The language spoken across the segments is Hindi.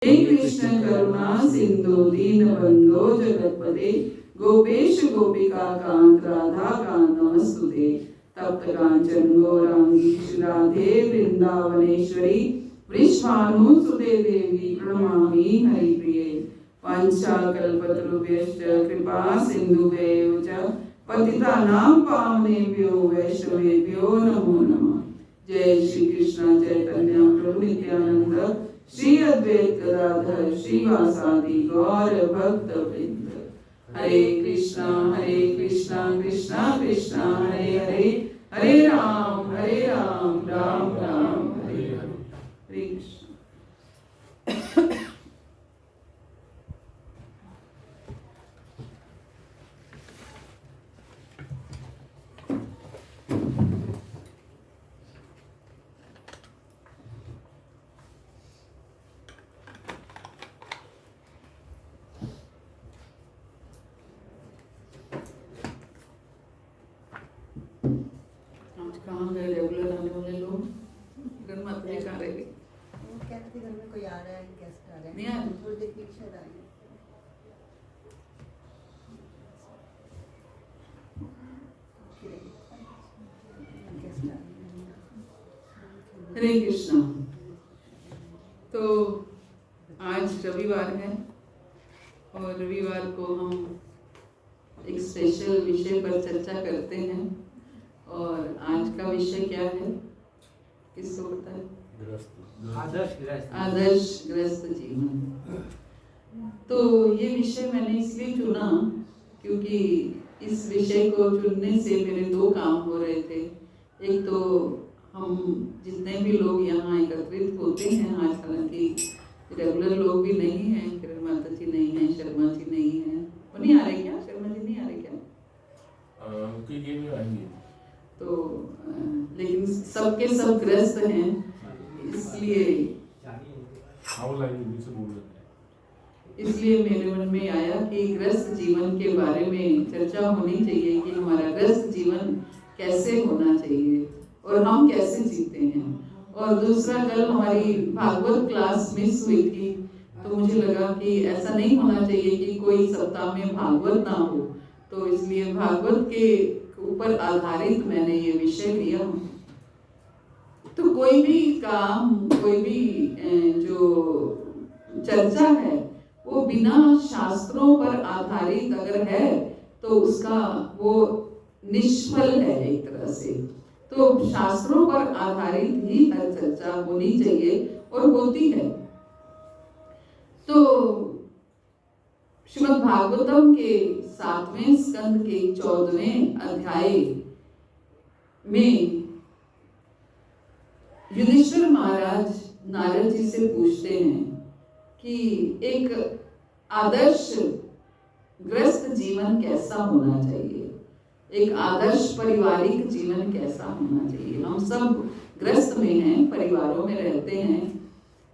हे कृष्ण करुणा सिंधु दीनबंधो जगत्पते गोपेश गोपिका कांत राधा कांत नमस्तुते। तप्त कांचन गौरांगी राधे वृंदावनेश्वरी वृषभानुसुते देवी प्रणमामि हरिप्रिये। वाञ्छाकल्पतरुभ्यश्च कृपा सिन्धुभ्यैव च पतितानां पावनेभ्यो वैष्णवेभ्यो नमो नमः। जय श्री कृष्ण चैतन्य प्रभु नित्यानंद श्री अद्वैत गदाधर श्रीवासादि गौर भक्त वृंद। हरे कृष्णा कृष्णा कृष्णा हरे हरे, हरे राम राम राम हरे हरे। हरे कृष्ण। कहाँ गए रेगुलर आने वाले लोग? घर मत नहीं कहाँ रह गए? वो कहते थे घर में कोई आ रहा है, गेस्ट आ रहे हैं। नहीं आए? थोड़ी देर पीछे आ रहे हैं। गेस्ट आ रहे हैं। हरे कृष्णा। तो आज रविवार है और रविवार को हम एक स्पेशल विषय पर चर्चा करते हैं। और आज का विषय क्या है, किसको पता है? आदर्श गृहस्थ जीवन। तो ये विषय मैंने इसलिए चुना क्योंकि इस विषय को चुनने से मेरे दो काम हो रहे थे। एक तो हम जितने भी लोग यहाँ एकत्रित होते हैं, आज हालांकि रेगुलर लोग भी नहीं हैं, किरण माता जी नहीं है, शर्मा जी नहीं है, वो नहीं आ रहे क्या? शर्मा जी नहीं आ रहे क्या? तो लेकिन सबके सब ग्रस्त हैं, इसलिए मेरे मन में आया कि ग्रस्त जीवन के बारे में चर्चा होनी चाहिए कि हमारा ग्रस्त जीवन कैसे होना चाहिए और हम कैसे जीते हैं। और दूसरा, कल हमारी भागवत क्लास मिस हुई थी, तो मुझे लगा कि ऐसा नहीं होना चाहिए कि कोई सप्ताह में भागवत ना हो, तो इसलिए भागवत के ऊपर आधारित मैंने ये विषय लिया। तो कोई भी काम, कोई भी जो चर्चा है वो बिना शास्त्रों पर आधारित अगर है तो उसका वो निष्फल है एक तरह से। तो शास्त्रों पर आधारित ही हर चर्चा होनी चाहिए और होती है। तो श्रीमद् भागवतम के 7वें स्कंद के 14वें अध्याय में युधिष्ठिर महाराज नारद जी से पूछते हैं कि एक आदर्श ग्रस्त जीवन कैसा होना चाहिए, एक आदर्श पारिवारिक जीवन कैसा होना चाहिए। हम सब ग्रस्त में हैं, परिवारों में रहते हैं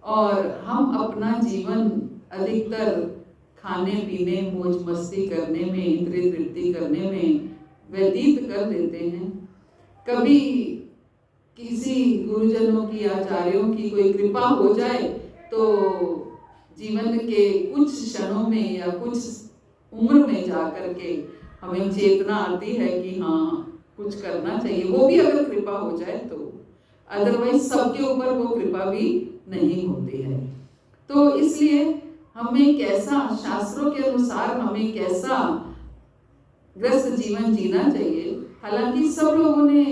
और हम अपना जीवन अधिकतर खाने पीने, मौज मस्ती करने में, इंद्रिय तृप्ति करने में व्यतीत कर देते हैं। कभी किसी गुरुजनों की, आचार्यों की कोई कृपा हो जाए तो जीवन के कुछ क्षणों में या कुछ उम्र में जाकर के हमें चेतना आती है कि हाँ कुछ करना चाहिए, वो भी अगर कृपा हो जाए तो। अदरवाइज सबके ऊपर वो कृपा भी नहीं होती है। तो इसलिए हमें कैसा, शास्त्रों के अनुसार हमें कैसा ग्रस्त जीवन जीना चाहिए। हालांकि सब लोगों ने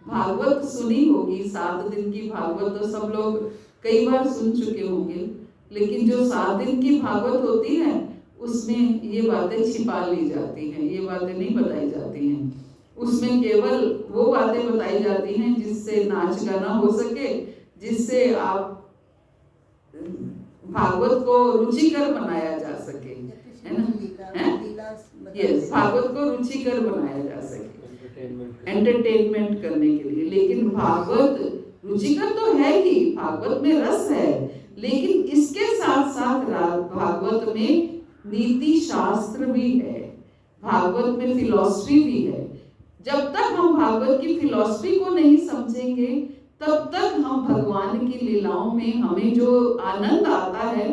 भागवत सुनी होगी, 7 दिन की भागवत तो सब लोग कई बार सुन चुके होंगे, लेकिन जो 7 दिन की भागवत होती है उसमें ये बातें छिपा ली जाती हैं, ये बातें नहीं बताई जाती हैं। उसमें केवल वो बातें बताई जाती हैं जिससे नाच गाना हो सके, जिससे आप भागवत को रुचिकर बनाया जा सके, है ना? यस, भागवत को रुचिकर बनाया जा सके, एंटरटेनमेंट करने के लिए। लेकिन भागवत रुचिकर तो है ही, भागवत में रस है, लेकिन इसके साथ साथ भागवत में नीति शास्त्र भी है, भागवत में फिलॉसफी भी है। जब तक हम भागवत की फिलॉसफी को नहीं समझेंगे तब तक हम भगवान की लीलाओं में हमें जो आनंद आता है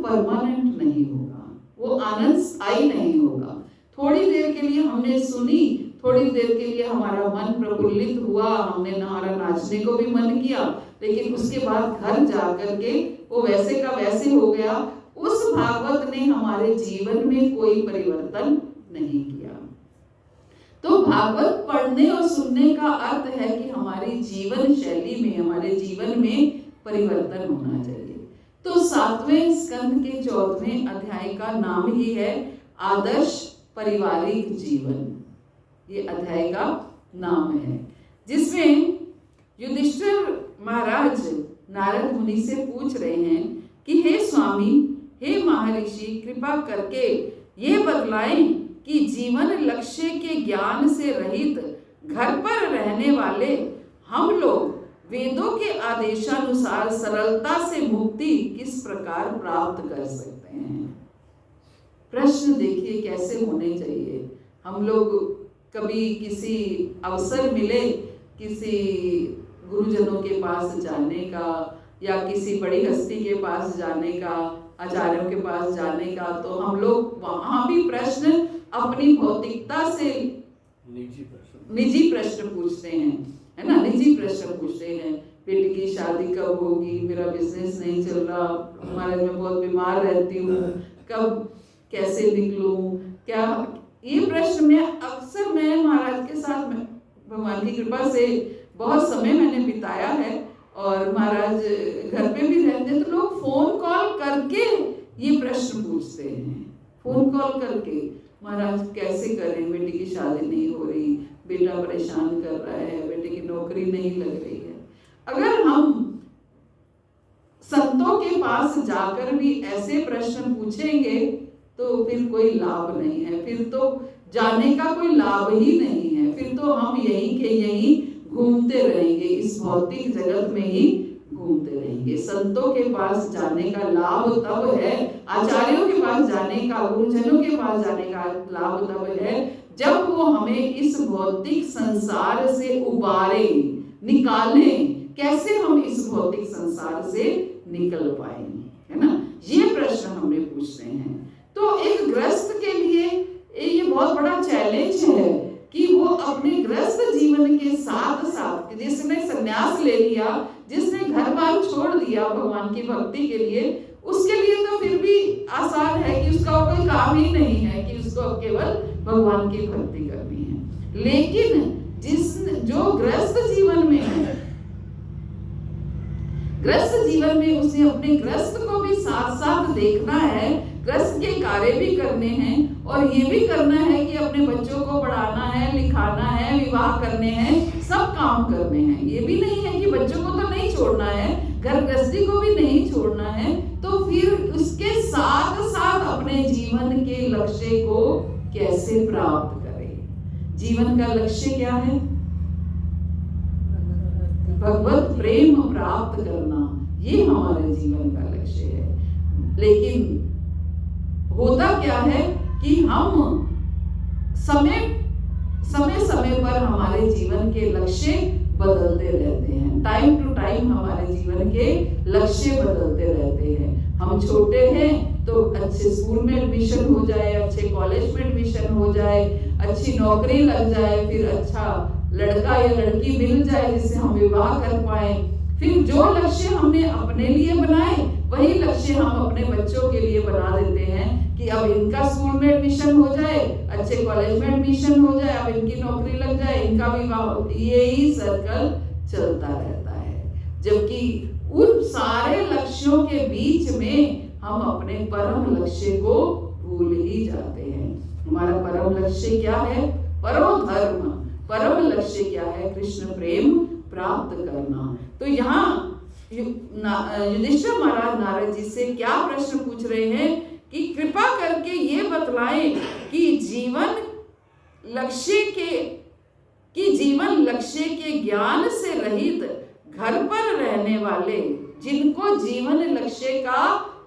परमानेंट नहीं होगा, वो आनंद स्थायी नहीं होगा। थोड़ी देर के लिए हमने सुनी, थोड़ी देर के लिए हमारा मन प्रफुल्लित हुआ, हमने हमारा नाचने को भी मन किया, लेकिन उसके बाद घर जाकर के वो वैसे का वैसे हो गया। उस भागवत ने हमारे जीवन में कोई परिवर्तन नहीं किया। तो भागवत पढ़ने और सुनने का अर्थ है कि हमारी जीवन शैली में, हमारे जीवन में परिवर्तन होना चाहिए। तो 7वें स्कंद के 14वें अध्याय का नाम ही है आदर्श पारिवारिक जीवन। ये अध्याय का नाम है, जिसमें युधिष्ठिर महाराज नारद मुनि से पूछ रहे हैं कि हे स्वामी, हे महर्षि, कृपा करके ये बतलाएं कि जीवन लक्ष्य के ज्ञान से रहित घर पर रहने वाले हम लोग वेदों के आदेशानुसार सरलता से मुक्ति किस प्रकार प्राप्त कर सकते हैं। प्रश्न देखिए कैसे होने चाहिए। हम लोग कभी किसी अवसर मिले किसी गुरुजनों के पास जाने का या किसी बड़ी हस्ती के पास जाने का, आचार्यों के पास जाने का, तो हम लोग वहां भी प्रश्न अपनी भौतिकता से निजी प्रश्न पूछते हैं, है ना, निजी प्रश्न पूछते हैं। बेटी की शादी कब होगी, मेरा बिजनेस नहीं चल रहा, हमारे में बहुत बीमार रहती हूँ, कब कैसे निकलूं, क्या, ये प्रश्न में अक्सर मैं महाराज के साथ में भगवान की कृपा से बहुत समय मैंने बिताया है। और महाराज घर पे भी रहते हैं तो लोग फोन कॉल करके ये प्रश्न पूछते हैं, फोन कॉल करके, महाराज कैसे करें, बेटी की शादी नहीं हो रही, बेटा परेशान कर रहा है, बेटे की नौकरी नहीं लग रही है। अगर हम संतों के पास जाकर भी ऐसे प्रश्न पूछेंगे तो फिर कोई लाभ नहीं है, फिर तो जाने का कोई लाभ ही नहीं है, फिर तो हम यहीं के यहीं घूमते रहेंगे, इस भौतिक जगत में ही घूमते रहेंगे। संतों के पास जाने का लाभ तब है, आचार्यों के पास जाने का, गुरुजनों के पास जाने का लाभ तब है जब वो हमें इस भौतिक संसार से उबारे, निकाले। कैसे हम इस भौतिक संसार से निकल पाएंगे, है ना, ये प्रश्न हमने पूछते हैं। तो एक गृहस्थ के लिए ये बहुत बड़ा चैलेंज है कि वो अपने गृहस्थ जीवन के साथ साथ, जिसने संन्यास ले लिया, जिसने घर बार छोड़ दिया भगवान की भक्ति के लिए, उसके लिए तो फिर भी आसान है कि उसका कोई काम ही नहीं है कि उसको केवल भगवान की भक्ति करनी है। लेकिन जो गृहस्थ जीवन में है, गृहस्थ जीवन में उसे अपने गृहस्थ को भी साथ साथ देखना है, गृहस्थ के कार्य भी करने हैं और ये भी करना है कि अपने बच्चों को पढ़ाना है, लिखाना है, विवाह करने हैं, सब काम करने हैं। ये भी नहीं है कि बच्चों को तो नहीं छोड़ना है, घर गृहस्थी को भी नहीं छोड़ना है। तो फिर उसके साथ साथ अपने जीवन के लक्ष्य को कैसे प्राप्त करें। जीवन का लक्ष्य क्या है? भगवत प्रेम प्राप्त करना, ये हमारे जीवन का लक्ष्य है। लेकिन होता क्या है कि हम समय पर हमारे जीवन के लक्ष्य बदलते रहते हैं। टाइम टू टाइम हमारे जीवन के लक्ष्य बदलते रहते हैं। हम छोटे हैं तो अच्छे स्कूल में एडमिशन हो जाए, अच्छे कॉलेज में एडमिशन हो जाए, अच्छी नौकरी लग जाए, फिर अच्छा लड़का या लड़की मिल जाए जिससे हम विवाह कर पाए। फिर जो लक्ष्य हमने अपने लिए बनाए वही लक्ष्य हम अपने बच्चों के लिए बना देते हैं कि अब इनका स्कूल में एडमिशन हो जाए, अच्छे कॉलेज में एडमिशन हो जाए, अब इनकी नौकरी लग जाए, इनका विवाह, यही सर्कल चलता रहता है। जबकि उन सारे लक्ष्यों के बीच में हम अपने परम लक्ष्य को भूल ही जाते हैं। हमारा परम लक्ष्य क्या है? परम धर्म। परम लक्ष्य क्या है? कृष्ण प्रेम प्राप्त करना। तो यहाँ युधिष्ठिर महाराज नारद जी से क्या प्रश्न पूछ रहे हैं कि कृपा करके ये बतलाएं कि जीवन लक्ष्य के ज्ञान से रहित घर पर रहने वाले, जिनको जीवन लक्ष्य का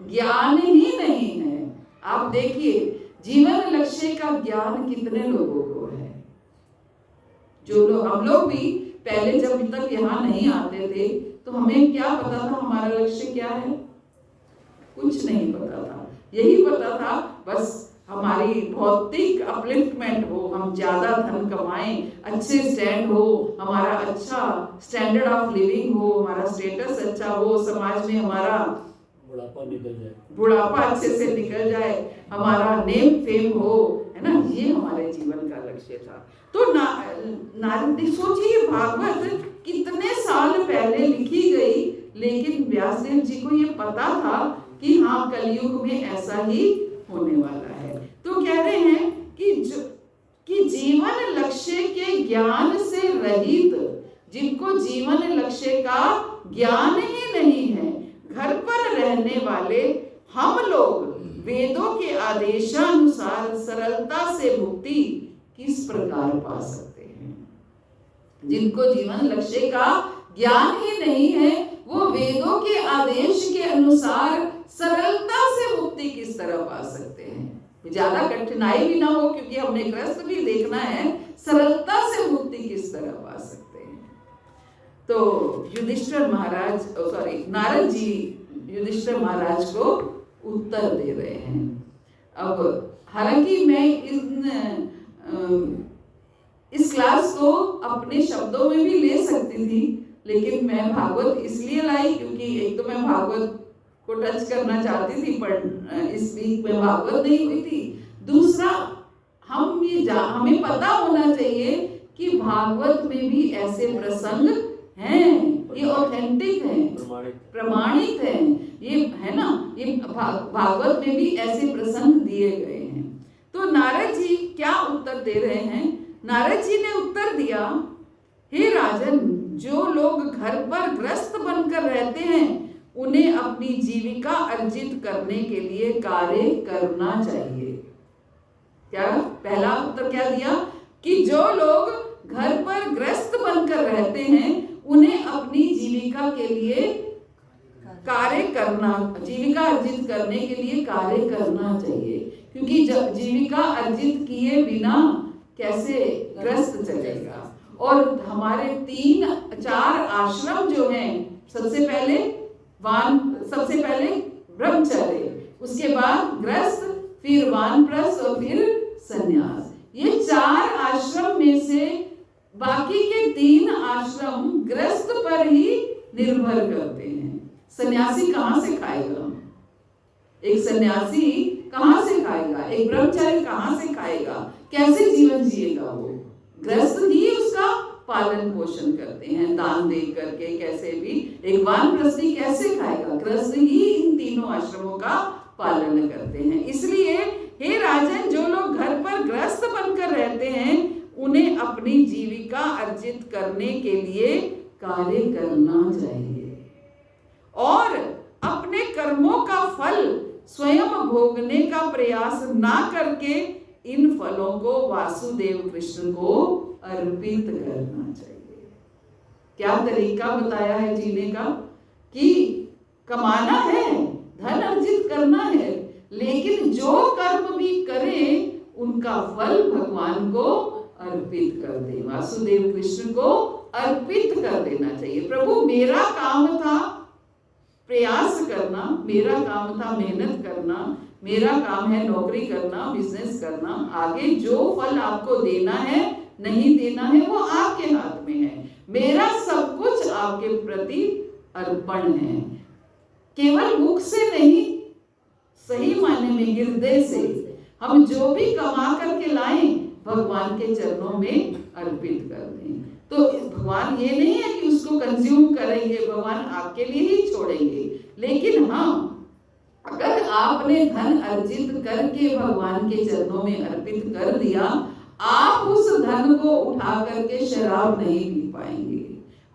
ज्ञान ही नहीं है। आप देखिए जीवन लक्ष्य का ज्ञान कितने लोगों को है। जो लोग, हम लोग भी पहले जब तक यहाँ नहीं आते थे तो हमें क्या पता था हमारा लक्ष्य क्या है? कुछ नहीं पता था। यही पता था बस हमारी भौतिक अपलिफ्टमेंट हो, हम ज्यादा धन कमाएं, अच्छे स्टैंड हो, हमारा अच्छा स्टैंडर्ड ऑफ लिविंग हो, हमारा स्टेटस अच्छा हो, समाज में हमारा बुढ़ापा निकल जाए, बुढ़ापा अच्छे से निकल जाए, हमारा नेम फेम हो, है ना, ये हमारे जीवन का लक्ष्य था। तो नारद सोचिए, भागवत कितने साल पहले लिखी गई, लेकिन व्यासदेव जी को ये पता था कि हाँ कलयुग में ऐसा ही होने वाला है। तो कह रहे हैं कि जीवन लक्ष्य के ज्ञान से रहित, जिनको जीवन लक्ष्य का ज्ञान ही नहीं है, घर पर रहने वाले हम लोग वेदों के आदेशानुसार सरलता से मुक्ति किस प्रकार पा सकते हैं। जिनको जीवन लक्ष्य का ज्ञान ही नहीं है, वो वेदों के आदेश के अनुसार सरलता से मुक्ति किस तरह पा सकते हैं। ज्यादा कठिनाई भी ना हो, क्योंकि हमने ग्रस्त भी देखना है, सरलता से मुक्ति किस तरह पा सकते हैं। तो युधिष्ठिर महाराज, नारद जी युधिष्ठिर महाराज को उत्तर दे रहे हैं। अब हालांकि मैं इस क्लास को अपने शब्दों में भी ले सकती थी, लेकिन मैं भागवत इसलिए लाई क्योंकि एक तो मैं भागवत को टच करना चाहती थी, पर इस वीक में भागवत नहीं हुई थी। दूसरा, हमें पता होना चाहिए कि भागवत में भी ऐसे प्रसंग हैं, ये ऑथेंटिक है, प्रमाणित है, ये है ना, ये भागवत में भी ऐसे प्रसंग दिए गए हैं। तो नारद जी क्या उत्तर दे रहे हैं? नारद जी ने उत्तर दिया, हे राजन, जो लोग घर पर ग्रस्त बनकर रहते हैं उन्हें अपनी जीविका अर्जित करने के लिए कार्य करना चाहिए। क्या पहला उत्तर क्या दिया? कि जो लोग घर पर ग्रस्त बनकर रहते हैं उन्हें अपनी जीविका के लिए कार्य करना, जीविका अर्जित करने के लिए कार्य करना चाहिए, क्योंकि जीविका अर्जित किए बिना कैसे ग्रस्त चलेगा। और हमारे 3-4 आश्रम जो हैं, सबसे पहले ब्रह्मचर्य, उसके बाद ग्रस्त, फिर वानप्रस्थ और फिर सन्यास। ये 4 आश्रम में से बाकी के 3 आश्रम ग्रस्त पर ही निर्भर करते हैं। सन्यासी कहाँ से खाएगा? एक सन्यासी कहाँ से खाएगा? एक ब्रह्मचारी कहाँ से खाएगा? कैसे जीवन जिएगा वो? ग्रस्त ही उसका पालन पोषण करते हैं, दान दे करके, कैसे भी। एक वानप्रस्थी कैसे खाएगा? ग्रस्त ही इन तीनों आश्रमों का पालन करते हैं। इसलिए हे राजन, जो लोग घर पर ग्रस्त बनकर रहते हैं उन्हें अपनी जीविका अर्जित करने के लिए कार्य करना चाहिए और अपने कर्मों का फल स्वयं भोगने का प्रयास ना करके इन फलों को वासुदेव कृष्ण को अर्पित करना चाहिए। क्या तरीका बताया है जीने का? कि कमाना है, धन अर्जित करना है, लेकिन जो कर्म भी करें उनका फल भगवान को अर्पित कर दे, वासुदेव कृष्ण को अर्पित कर देना चाहिए। प्रभु, मेरा काम था प्रयास करना, मेरा काम था मेहनत करना, मेरा काम है नौकरी करना, बिजनेस करना, आगे जो फल आपको देना है नहीं देना है वो आपके हाथ में है। मेरा सब कुछ आपके प्रति अर्पण है, केवल मुख से नहीं, सही मायने में हृदय से हम जो भी कमा करके लाएं भगवान के चरणों में अर्पित कर दें। तो भगवान ये नहीं है कि उसको कंज्यूम करेंगे, भगवान आपके लिए ही छोड़ेंगे। लेकिन हाँ, अगर आपने धन अर्जित करके भगवान के चरणों में अर्पित कर दिया, आप उस धन को उठा करके शराब नहीं पी पाएंगे,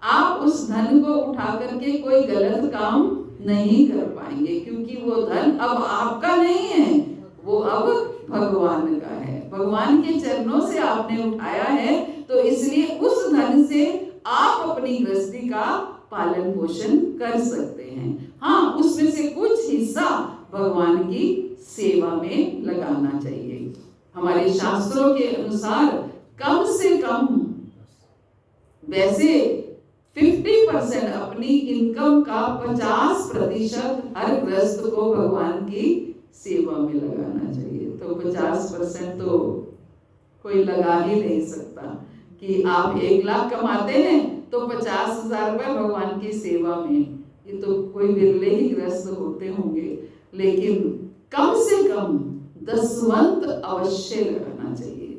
आप उस धन को उठा करके कोई गलत काम नहीं कर पाएंगे, क्योंकि वो धन अब आपका नहीं है, वो अब भगवान का है। भगवान के चरणों से आपने उठाया है, तो इसलिए उस धन से आप अपनी गृहस्थी का पालन पोषण कर सकते हैं। हाँ, उसमें से कुछ हिस्सा भगवान की सेवा में लगाना चाहिए। हमारे शास्त्रों के अनुसार कम से कम, वैसे 50% अपनी इनकम का 50% हर गृहस्थ को भगवान की सेवा में लगाना चाहिए। तो 50% तो कोई लगा ही नहीं सकता कि आप 1 लाख कमाते हैं तो 50,000 रुपए भगवान की सेवा में, ये तो कोई विरले ही गृहस्थ होते होंगे। लेकिन कम से कम दसवंत अवश्य लगाना चाहिए।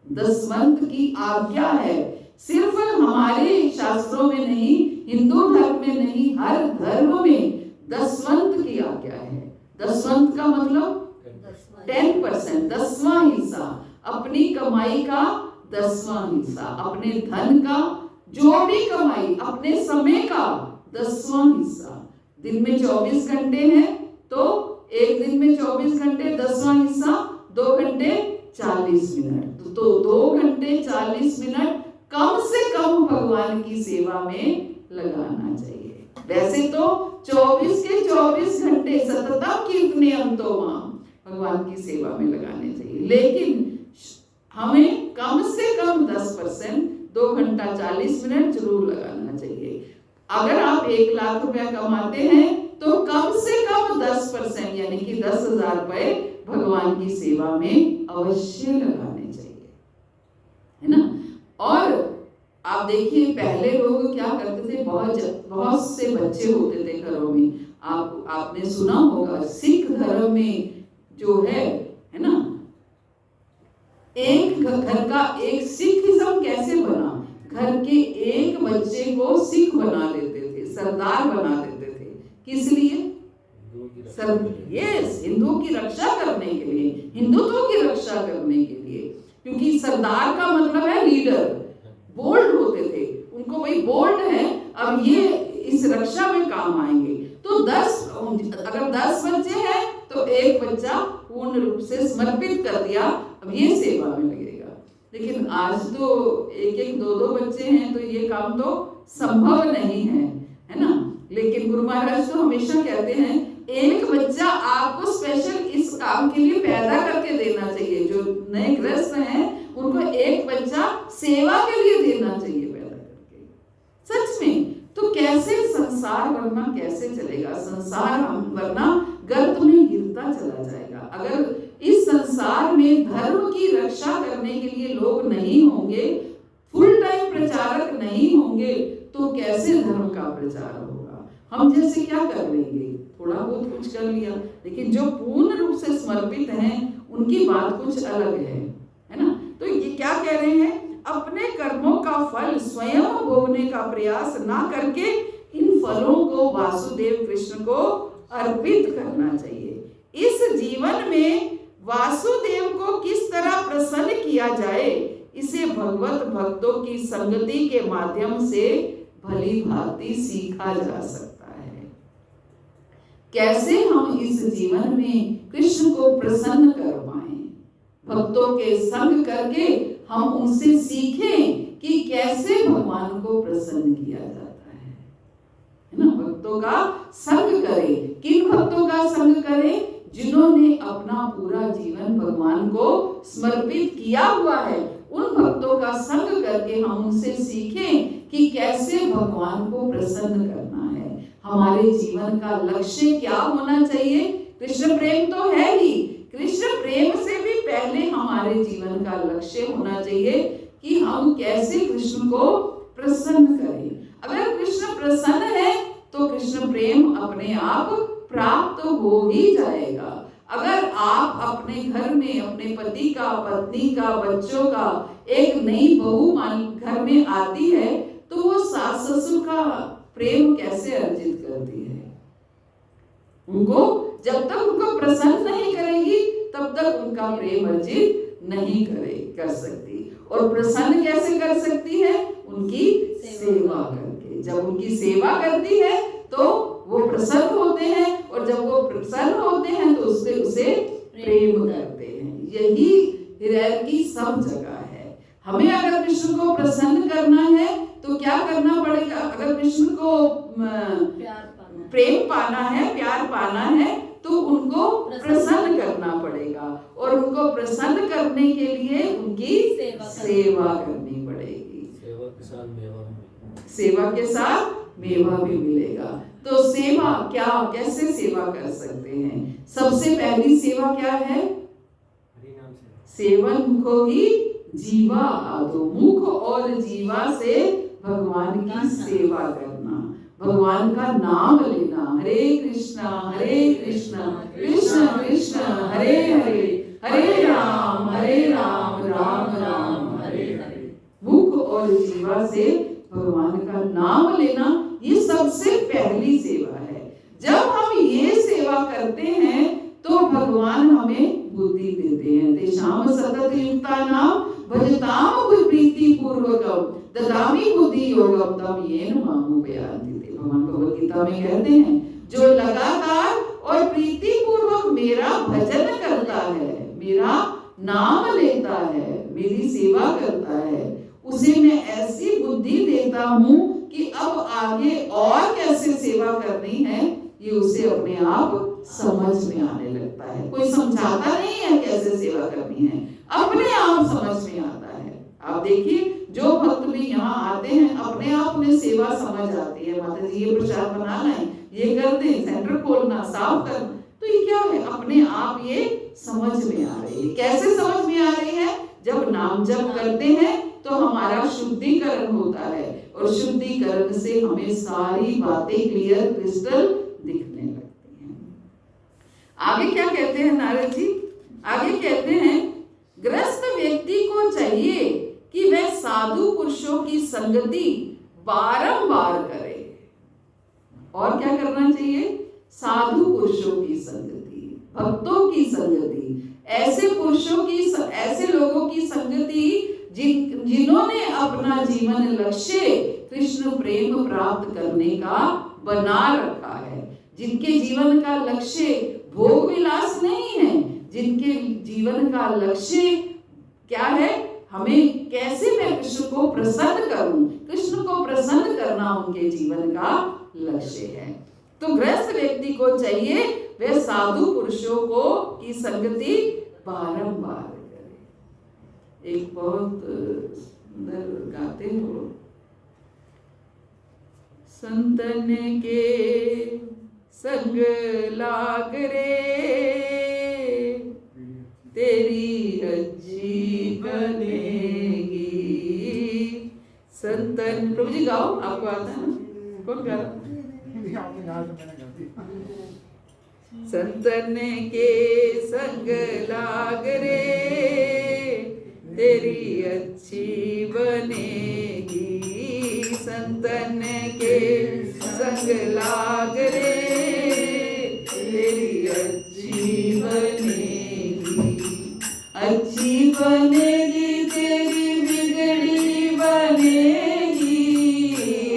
दसवंत की आज्ञा है, सिर्फ हमारे शास्त्रों में नहीं, हिंदू धर्म में नहीं, हर धर्म में दसवंत की आज्ञा है। दसवंत का मतलब 10%, 10वां हिस्सा, अपनी कमाई का 10वां हिस्सा, अपने धन का जो भी कमाई, अपने समय का 10वां हिस्सा। दिन में 24 घंटे हैं तो एक दिन में 24 घंटे 10वां हिस्सा 2 घंटे 40 मिनट, तो 2 घंटे 40 मिनट कम से कम भगवान की सेवा में लगाना चाहिए। वैसे तो 24 के 24 घंटे सततम कीर्तनीयम तो भगवान की सेवा में लगाने चाहिए, लेकिन हमें कम से कम 10%, 2 घंटा 40 मिनट जरूर लगाना चाहिए। अगर आप 1 लाख रुपया कमाते हैं तो कम से कम 10% यानी कि 10,000 रुपए भगवान की सेवा में अवश्य लगाने चाहिए, है ना। और आप देखिए पहले लोग क्या करते थे, बहुत से बच्चे होते थे घरों में। आपने सुना होगा सिख धर्म में जो है ना, एक घर का एक सिखिज्म कैसे बना, घर के एक बच्चे को सिख बना देते थे, सरदार बना देते थे। किस लिए? हिंदू की रक्षा करने के लिए, हिंदुत्व की रक्षा करने के लिए। क्योंकि सरदार का मतलब है लीडर, बोल्ड होते थे, उनको भाई बोल्ड है, अब ये इस रक्षा में काम आएंगे। तो अगर 10 बच्चे हैं तो एक बच्चा पूर्ण रूप से समर्पित कर दिया, अब ये सेवा में लगेगा। लेकिन आज तो 1-1, 2-2 बच्चे हैं तो ये काम तो संभव नहीं है ना। लेकिन गुरु महाराज तो हमेशा कहते हैं एक बच्चा आपको स्पेशल इस काम के लिए पैदा करके देना चाहिए। जो नए गृहस्थ हैं उनको एक बच्चा सेवा के लिए देना चाहिए पैदा करके। सच में तो कैसे संसार वरना कैसे चलेगा, संसार वरना गर्त में गिरता चला जाएगा। अगर इस संसार में धर्म की रक्षा करने के लिए लोग नहीं होंगे, फुल टाइम प्रचारक नहीं होंगे, तो कैसे धर्म का प्रचार होगा। हम जैसे क्या कर लेंगे, थोड़ा बहुत कुछ कर लिया, लेकिन जो पूर्ण रूप से समर्पित हैं उनकी बात कुछ अलग है ना। तो ये क्या कह रहे हैं, अपने कर्मों का फल स्वयं भोगने का प्रयास ना करके इन फलों को वासुदेव कृष्ण को अर्पित करना चाहिए। इस जीवन में वासुदेव को किस तरह प्रसन्न किया जाए, इसे भगवत भक्तों की संगति के माध्यम से भली भांति सीखा जा सकता है। कैसे हम इस जीवन में कृष्ण को प्रसन्न कर पाएं, भक्तों के संग करके हम उनसे सीखें कि कैसे भगवान को प्रसन्न किया जाता है ना। भक्तों का संग करें। किन भक्तों का संग करें? जिन्होंने अपना पूरा जीवन भगवान को समर्पित किया हुआ है, उन भक्तों का संग करके हम उनसे सीखें कि कैसे भगवान को प्रसन्न करना है। हमारे जीवन का लक्ष्य क्या होना चाहिए? कृष्ण प्रेम तो है ही, कृष्ण प्रेम से भी पहले हमारे जीवन का लक्ष्य होना चाहिए कि हम कैसे कृष्ण को प्रसन्न करें। अगर कृष्ण प्रसन्न है तो कृष्ण प्रेम अपने आप प्राप्त हो ही जाएगा। अगर आप अपने घर में अपने पति का, पत्नी का, बच्चों का एक नई बहू घर में आती है तो वो सास ससुर का प्रेम कैसे अर्जित करती है? उनको जब तक उनको प्रसन्न नहीं करेगी तब तक उनका प्रेम अर्जित नहीं कर सकती। और प्रसन्न कैसे कर सकती है? उनकी सेवा करके। जब उनकी सेवा करती है तो वो प्रसन्न होते हैं, और जब वो प्रसन्न होते हैं तो उसे प्रेम करते हैं। यही हिरैर सब जगह है। हमें अगर कृष्ण को प्रसन्न करना है तो क्या करना पड़ेगा? अगर कृष्ण को प्रेम पाना है, प्यार पाना है, तो उनको प्रसन्न करना पड़ेगा, और उनको प्रसन्न करने के लिए उनकी सेवा करनी पड़ेगी। सेवा के साथ मेवा भी मिलेगा। तो सेवा क्या, कैसे सेवा कर सकते हैं? सबसे पहली सेवा क्या है? सेवन को ही जीवा आदो, मुख और जीवा से भगवान की सेवा करना, भगवान का नाम लेना। हरे कृष्णा कृष्ण कृष्ण हरे हरे, हरे राम राम राम हरे हरे। मुख और जीवा से भगवान का नाम लेना, ये सबसे पहली सेवा है। जब हम ये सेवा करते हैं तो भगवान हमें बुद्धि देते हैं। तेषाम सतत युक्तानां भजताम प्रीति पूर्वकम ददामि बुद्धि योगम तम येन मामुपयान्ति। भगवान भगवद गीता में कहते हैं, जो लगातार और प्रीति पूर्वक मेरा भजन करता है, मेरा नाम लेता है, मेरी सेवा करता है, उसे मैं ऐसी बुद्धि देता हूँ कि अब आगे और कैसे सेवा करनी है ये उसे अपने आप समझ में आने लगता है। कोई समझाता नहीं है कैसे सेवा करनी है, अपने आप समझ में आता है। आप देखिए, जो भक्त भी यहाँ आते हैं अपने आप में सेवा समझ आती है। माता जी ये प्रसाद बना लाएं, ये कर दें, सेंटर खोलना, साफ करना, तो ये क्या है? अपने आप ये समझ में आ रही है। कैसे समझ में आ रही है? जब नाम जप करते हैं तो हमारा शुद्धिकरण होता है, और शुद्धिकरण से हमें सारी बातें क्लियर क्रिस्टल दिखने लगती हैं। आगे क्या कहते हैं नारद जी? आगे कहते हैं, ग्रस्त व्यक्ति को चाहिए कि वह साधु पुरुषों की संगति बारंबार करे। और क्या करना चाहिए? साधु पुरुषों की संगति, भक्तों की संगति, ऐसे पुरुषों की, ऐसे लोगों की संगति जिन्होंने अपना जीवन लक्ष्य कृष्ण प्रेम प्राप्त करने का बना रखा है, जिनके जीवन का लक्ष्य भोग विलास नहीं है, जिनके जीवन का लक्ष्य क्या है? हमें कैसे मैं कृष्ण को प्रसन्न करूं, कृष्ण को प्रसन्न करना उनके जीवन का लक्ष्य है। तो गृहस्थ व्यक्ति को चाहिए वह साधु पुरुषों को की संगति बारंबार करे। एक बहुत सुंदर गाते हो, संतन के संग लाग रे तेरी अच्छी बनेगी। संतन, प्रभु जी गाओ, आपको आता है ना? कौन गा रहा? संतन के संग लाग रे तेरी अच्छी बनेगी। संतन के संग लाग रे तेरी अच्छी बनेगी। अच्छी बनेगी तेरी बिगड़ी बनेगी,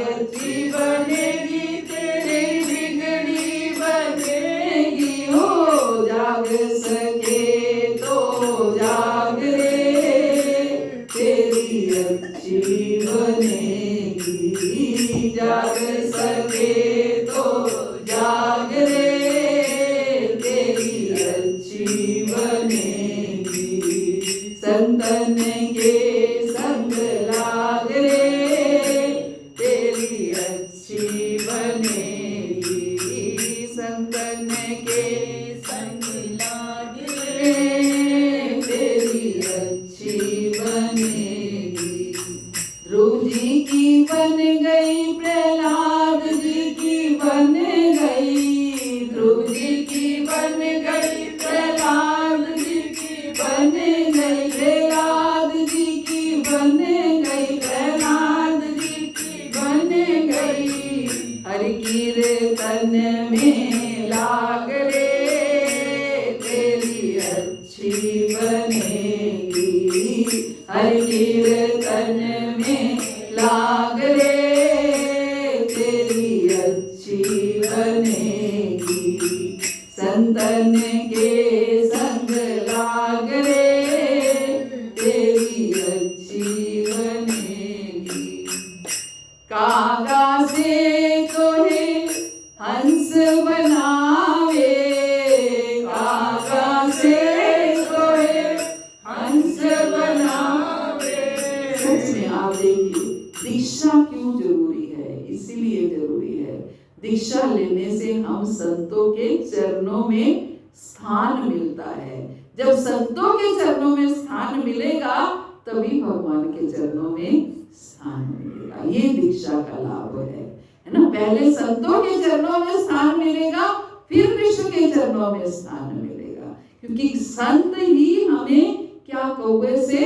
अच्छी बनेगी तेरी बिगड़ी बनेगी। हो जाग सके तो जाग रे तेरी अच्छी बनेगी। जाग सके तो जाग रे तेरी अच्छी बनेगी। संतन के संग लाग रे तेरी अच्छी बनेगी। संतन के संग लाग रे तेरी अच्छी बनेगी। ध्रुव जी की बन गई, प्रहलाद जी की बन गई, ध्रुव जी की बन गई, प्रहलाद जी की बन गई, प्रहलाद जी की बन गई, प्रहलाद जी की बन गई। हरि कीर्तन में लाग रे तेरी अच्छी बनेगी। हरि कीर्तन में लाग रे तेरी अच्छी बनेगी। संतन के संग लाग रे तेरी अच्छी बनेगी। कागा से तोहे हंस बनावे, कागा से तोहे हंस बनावे। सच में आप देखिए, दीक्षा क्यों जरूरी है? इसीलिए जरूरी है। दीक्षा लेने से हम संतों के चरणों में स्थान मिलता है। जब संतों के चरणों में स्थान मिलेगा तभी भगवान के चरणों में स्थान मिलेगा। ये दीक्षा का लाभ है ना। पहले संतों के चरणों में स्थान मिलेगा, फिर कृष्ण के चरणों में स्थान मिलेगा, क्योंकि संत ही हमें क्या कौवे से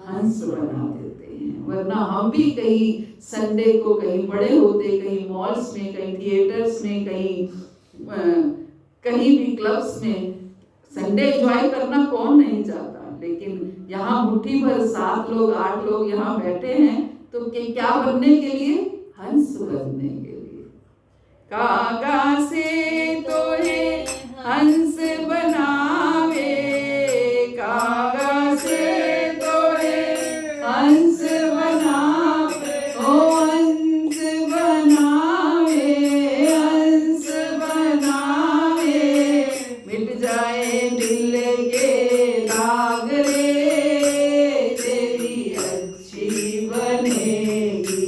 हंस बना देते हैं। वरना हम भी कहीं संडे को कहीं बड़े होते, कहीं मॉल्स में, कहीं थिएटर्स में, कहीं भी क्लब्स में संडे एंजॉय करना कौन नहीं चाहता। लेकिन यहाँ मुट्ठी भर 7 लोग 8 लोग यहाँ बैठे हैं तो क्या बनने के लिए? हंस बनने के लिए। कागा से तो है हंस बनावे, कागा से तो है हंस बनावे, ओ हंस बनावे, हंस बनावे, मिट जाए दिल के दाग रे, तेरी अच्छी बनेगी,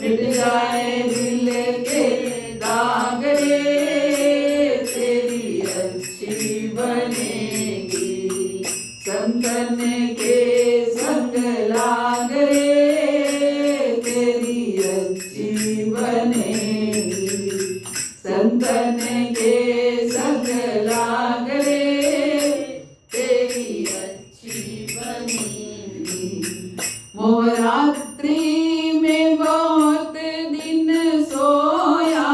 मिट जाए दिल के दाग रे, तेरी अच्छी बनेगी, संतन के संग लाग रे, तेरी अच्छी बनेगी, संतन के संग लाग रे, तेरी अच्छी बनेगी। मोरात्रि में बहुत दिन सोया,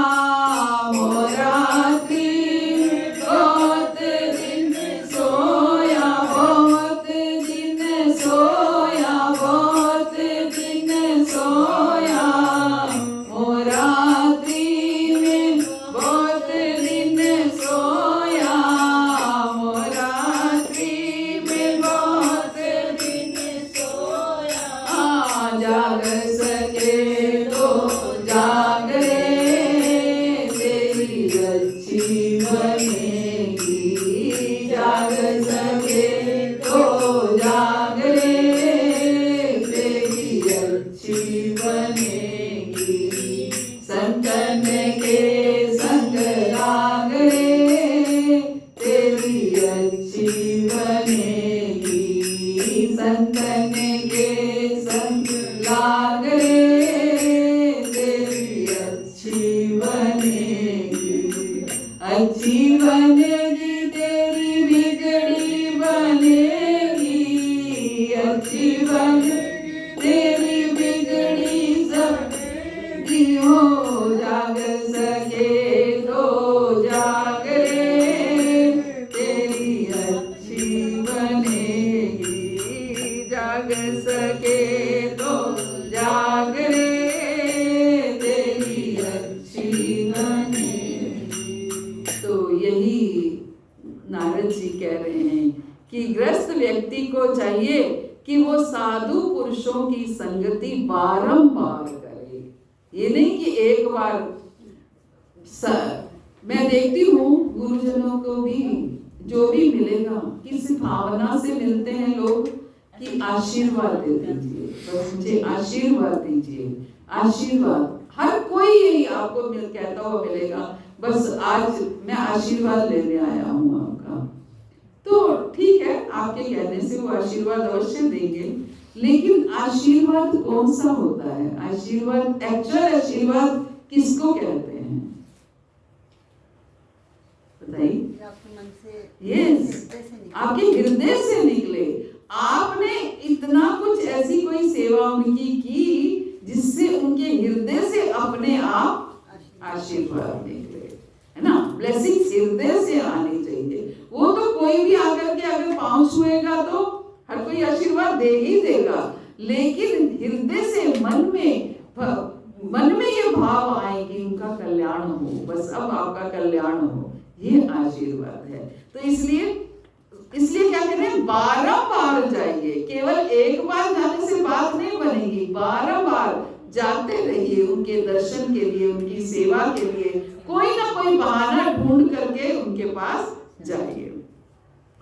मोरात्रि में बहुत दिन सोया, बहुत दिन सोया, बहुत दिन सोया, मोरात्रि में बहुत दिन सोया, मोरात्रि में बहुत दिन सोया, जाग सके तो जाग रे, तेरी अच्छी बनेगी, जाग सके तो जाग रे, तेरी अच्छी बनेगी, संतन के संग लाग रे, तेरी अच्छी बनेगी, संतन के संग लाग रे, तेरी अच्छी बनेगी, अच्छी बनेगी, तेरी बिगड़ी बनेगी, अच्छी बनेगी, तेरी बिगड़ी सबकी हो, जाग सके तो जाग रे, तेरी अच्छी बनेगी, जाग सके तो जाग रे, तेरी अच्छी बनेगी। तो यही नारद जी कह रहे हैं कि गृहस्थ व्यक्ति को चाहिए कि वो साधु पुरुषों की संगति बारंबार करे। ये नहीं कि एक बार मैं देखती हूँ गुरुजनों को भी जो भी मिलेगा किस भावना से मिलते हैं लोग कि आशीर्वाद दे दीजिए, बस मुझे आशीर्वाद दीजिए, आशीर्वाद। हर कोई यही आपको कहता हुआ मिलेगा, बस आज मैं आशीर्वाद लेने आया हूँ आपका। तो ठीक है, आपके कहने से वो आशीर्वाद अवश्य देंगे, लेकिन आशीर्वाद कौन सा होता है? आशीर्वाद, एक्चुअल आशीर्वाद किसको कहते हैं बताइए? आपके मन से, यस, आपके हृदय से निकले। आपने इतना कुछ ऐसी कोई सेवा उनकी की जिससे उनके हृदय से अपने आप आशीर्वाद निकले, है ना। ब्लेसिंग्स हृदय से आनी चाहिए। वो तो कोई भी आकर के अगर पाँव छुएगा तो हर कोई आशीर्वाद दे ही देगा, लेकिन हृदय से मन में ये भाव आए कि उनका कल्याण हो, बस अब आपका कल्याण हो, ये आशीर्वाद है। तो इसलिए क्या करें? बारंबार जाइए। केवल एक बार जाने से बात नहीं बनेगी, बारंबार जाते रहिए उनके दर्शन के लिए, उनकी सेवा के लिए। कोई ना कोई बहाना ढूंढ करके उनके पास जाइए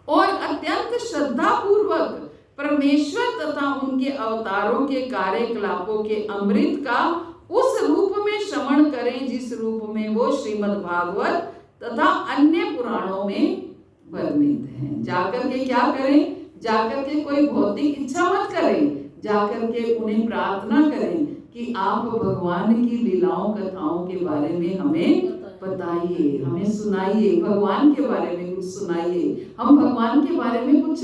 और अत्यंत श्रद्धा पूर्वक परमेश्वर तथा उनके अवतारों के कार्यकलापों के अमृत का उस रूप में में श्रवण करें जिस रूप में वो श्रीमद् भागवत तथा अन्य पुराणों में वर्णित हैं। जाकर के क्या करें? जाकर के कोई भौतिक इच्छा मत करें, जाकर के उन्हें प्रार्थना करें कि आप भगवान की लीलाओं कथाओं के बारे में हमें बताइए, हमें सुनाइए, भगवान के बारे में कुछ सुनाइए, हम भगवान के बारे में कुछ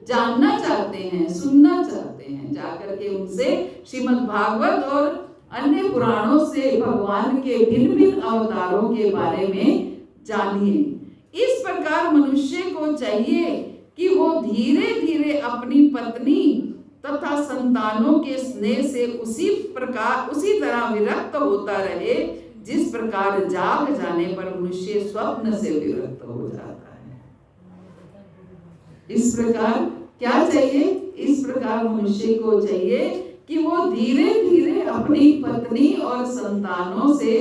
जानना चाहते हैं, सुनना चाहते हैं। जाकर के उनसे श्रीमद् भागवत और अन्य पुराणों से भगवान के भिन्न भिन्न अवतारों के बारे में जानिए। इस प्रकार मनुष्य को चाहिए कि वो धीरे धीरे अपनी पत्नी तथा संतानों के स्नेह से उसी तरह विरक्त होता रहे जिस प्रकार जाग जाने पर मनुष्य स्वप्न से विरक्त हो जाता है। इस प्रकार क्या चाहिए? इस प्रकार मनुष्य को चाहिए कि वो धीरे धीरे अपनी पत्नी और संतानों से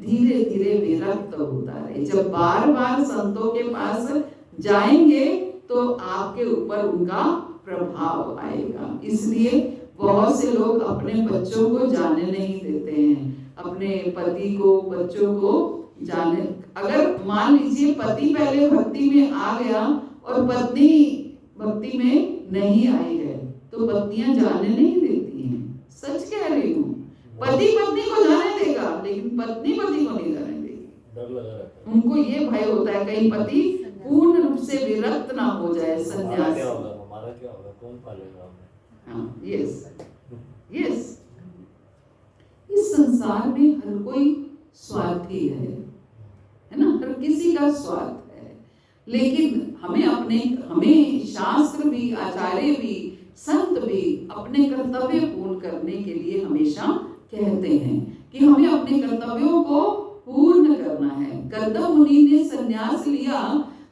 धीरे धीरे विरक्त होता रहे। जब बार बार संतों के पास जाएंगे तो आपके ऊपर उनका प्रभाव आएगा। इसलिए बहुत से लोग अपने बच्चों को जाने नहीं देते हैं, अपने पति को, बच्चों को जाने। अगर मान लीजिए पति पहले भक्ति में आ गया और पत्नी भक्ति में नहीं आई है तो पत्नियां जाने नहीं देती हैं। सच कह रही हूँ। पति पत्नी को जाने देगा लेकिन पत्नी पति को नहीं जाने देगी। डर लगा रहता है। उनको ये भय होता है कहीं पति पूर्ण रूप से विरक्त ना हो जाए, संन्यास। हमारा क्या होगा, कौन पालेगा हमें? हाँ, यस। इस संसार में हर कोई स्वार्थी है ना, हर किसी का स्वार्थ है। लेकिन हमें शास्त्र भी, आचार्य भी, संत भी अपने कर्तव्य पूर्ण करने के लिए हमेशा कहते हैं कि हमें अपने कर्तव्यों को पूर्ण करना है। कर्दम मुनि ने संन्यास लिया।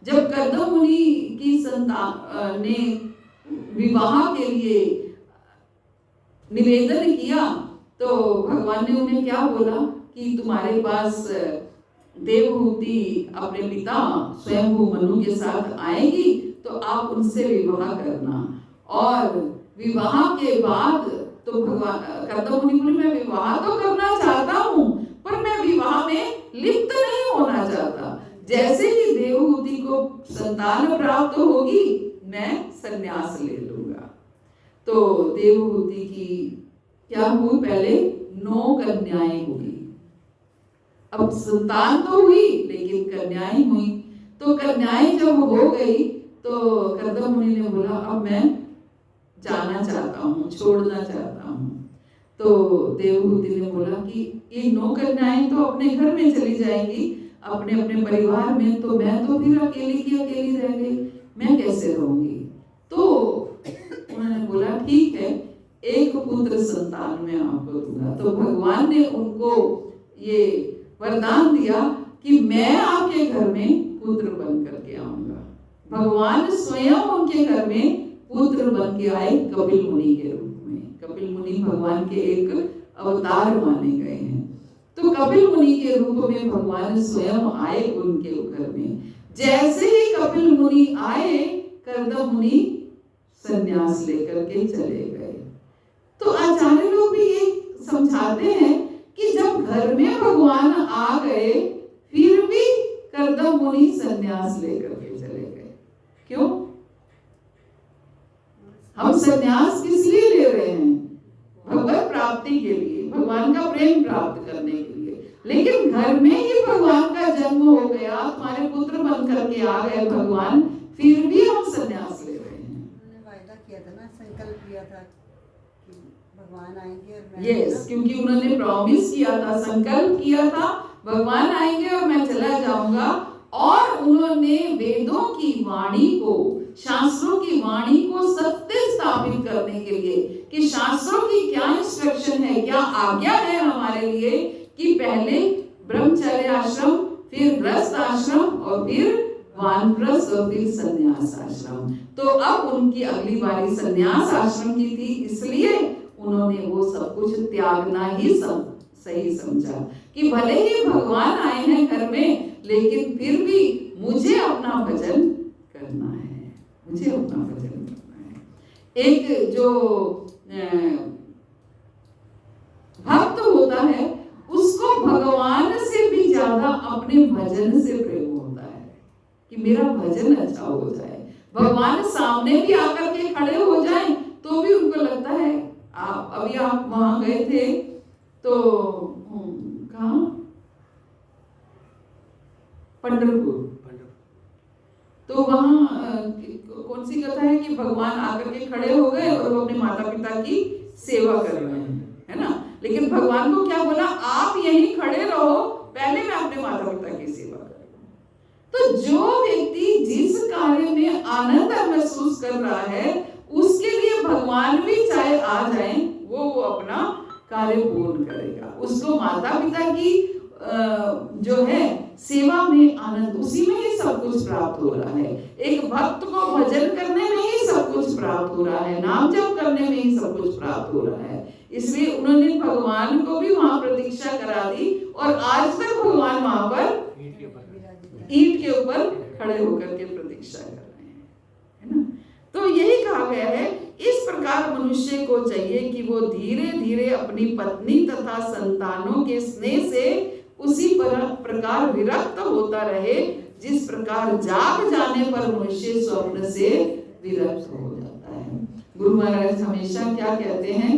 जब कर्दम मुनि की संतान ने विवाह के लिए निवेदन किया तो भगवान ने उन्हें क्या बोला कि तुम्हारे पास देवहूति अपने पिता स्वयंभू मनु के साथ आएगी तो आप उनसे विवाह करना। और विवाह के बाद तो भगवान कर्दम मुनि बोले मैं विवाह तो करना चाहता हूँ पर मैं विवाह में लिप्त नहीं होना चाहता। जैसे ही देवहूति को संतान प्राप्त होगी मैं संन्यास ले लूंगा। तो देवहूति की क्या हुई? पहले 9 कन्याएं हुई। अब संतान तो हुई लेकिन कन्याएं हुई। तो कन्याएं जब हो गई तो कर्दम मुनि ने बोला अब मैं जाना चाहता हूँ, छोड़ना चाहता हूँ। तो देवहूति ने बोला कि ये 9 कन्याएं तो अपने घर में चली जाएंगी, अपने अपने परिवार में, तो मैं तो फिर अकेली की अकेली रह गई, मैं कैसे रहूंगी? तो उन्होंने बोला ठीक है, एक पुत्र संतान मैं आपको दूंगा। तो भगवान ने उनको ये वरदान दिया कि मैं आपके घर में पुत्र बन करके आऊंगा। भगवान स्वयं उनके घर में पुत्र बन के आए कपिल मुनि के रूप में। कपिल मुनि भगवान के एक अवतार माने गए हैं। तो कपिल मुनि के रूप में भगवान स्वयं आए उनके घर में। जैसे ही कपिल मुनि आए कर्दम मुनि संन्यास लेकर के चले गए। तो आचार्य लोग भी ये समझाते हैं कि जब घर में भगवान आ गए फिर भी कर्दम मुनि संन्यास लेकर के चले गए। क्यों? हम संन्यास किस लिए ले रहे हैं? भगवत प्राप्ति के लिए, भगवान का प्रेम प्राप्त करने के लिए। लेकिन घर में ही भगवान का जन्म हो गया, तुम्हारे पुत्र बन करके आ गए भगवान, फिर भी हम संन्यास ले रहे हैं। उन्होंने वायदा किया था ना, संकल्प किया था कि भगवान आएंगे और मैं यस, क्योंकि उन्होंने प्रॉमिस किया था, संकल्प किया था भगवान आएंगे और मैं चला जाऊंगा। और उन्होंने वेदों की वाणी को, शास्त्रों की वाणी को सत्य स्थापित करने के लिए कि शास्त्रों की क्या इंस्ट्रक्शन है, क्या आज्ञा है हमारे लिए, कि पहले ब्रह्मचर्य आश्रम, फिर गृहस्थ आश्रम और फिर वानप्रस्थ और फिर संन्यास आश्रम। तो अब उनकी अगली बारी संन्यास आश्रम की थी, इसलिए उन्होंने वो सब कुछ त्यागना ही सही समझा कि भले ही भगवान आए हैं घर में लेकिन फिर भी मुझे अपना भजन करना है, मुझे अपना भजन करना है। एक जो भक्त होता है उसको मेरा भजन अच्छा हो जाए। भगवान सामने भी आकर के खड़े हो जाएं तो भी उनको लगता है। अभी आप वहां गए थे तो कहाँ, पंढरपुर, तो वहाँ कौन सी कथा है कि भगवान आकर के खड़े हो गए और वो अपने माता पिता की सेवा कर रहे हैं, है ना। लेकिन भगवान को क्या बोला, आप यहीं खड़े रहो, पहले मैं अपने माता पिता की सेवा करूँ। तो जो व्यक्ति जिस कार्य में आनंद महसूस कर रहा है उसके लिए भगवान भी चाहे आ जाए वो अपना कार्य पूर्ण करेगा। उसको माता पिता की जो है सेवा में आनंद, उसी में ही सब कुछ प्राप्त हो रहा है। एक भक्त को भजन करने में ही सब कुछ प्राप्त हो रहा है, नाम जप करने में ही सब कुछ प्राप्त हो रहा है। इसलिए उन्होंने भगवान को भी वहां प्रतीक्षा करा दी और आज तक भगवान वहां पर ईंट के ऊपर खड़े होकर के प्रतीक्षा कर रहे हैं, है ना। तो यही कहा गया है, इस प्रकार मनुष्य को चाहिए कि वो धीरे धीरे अपनी पत्नी तथा संतानों के स्नेह से उसी प्रकार विरक्त होता रहे जिस प्रकार जाग जाने पर मनुष्य स्वप्न से विरक्त हो जाता है। गुरु महाराज हमेशा क्या कहते हैं,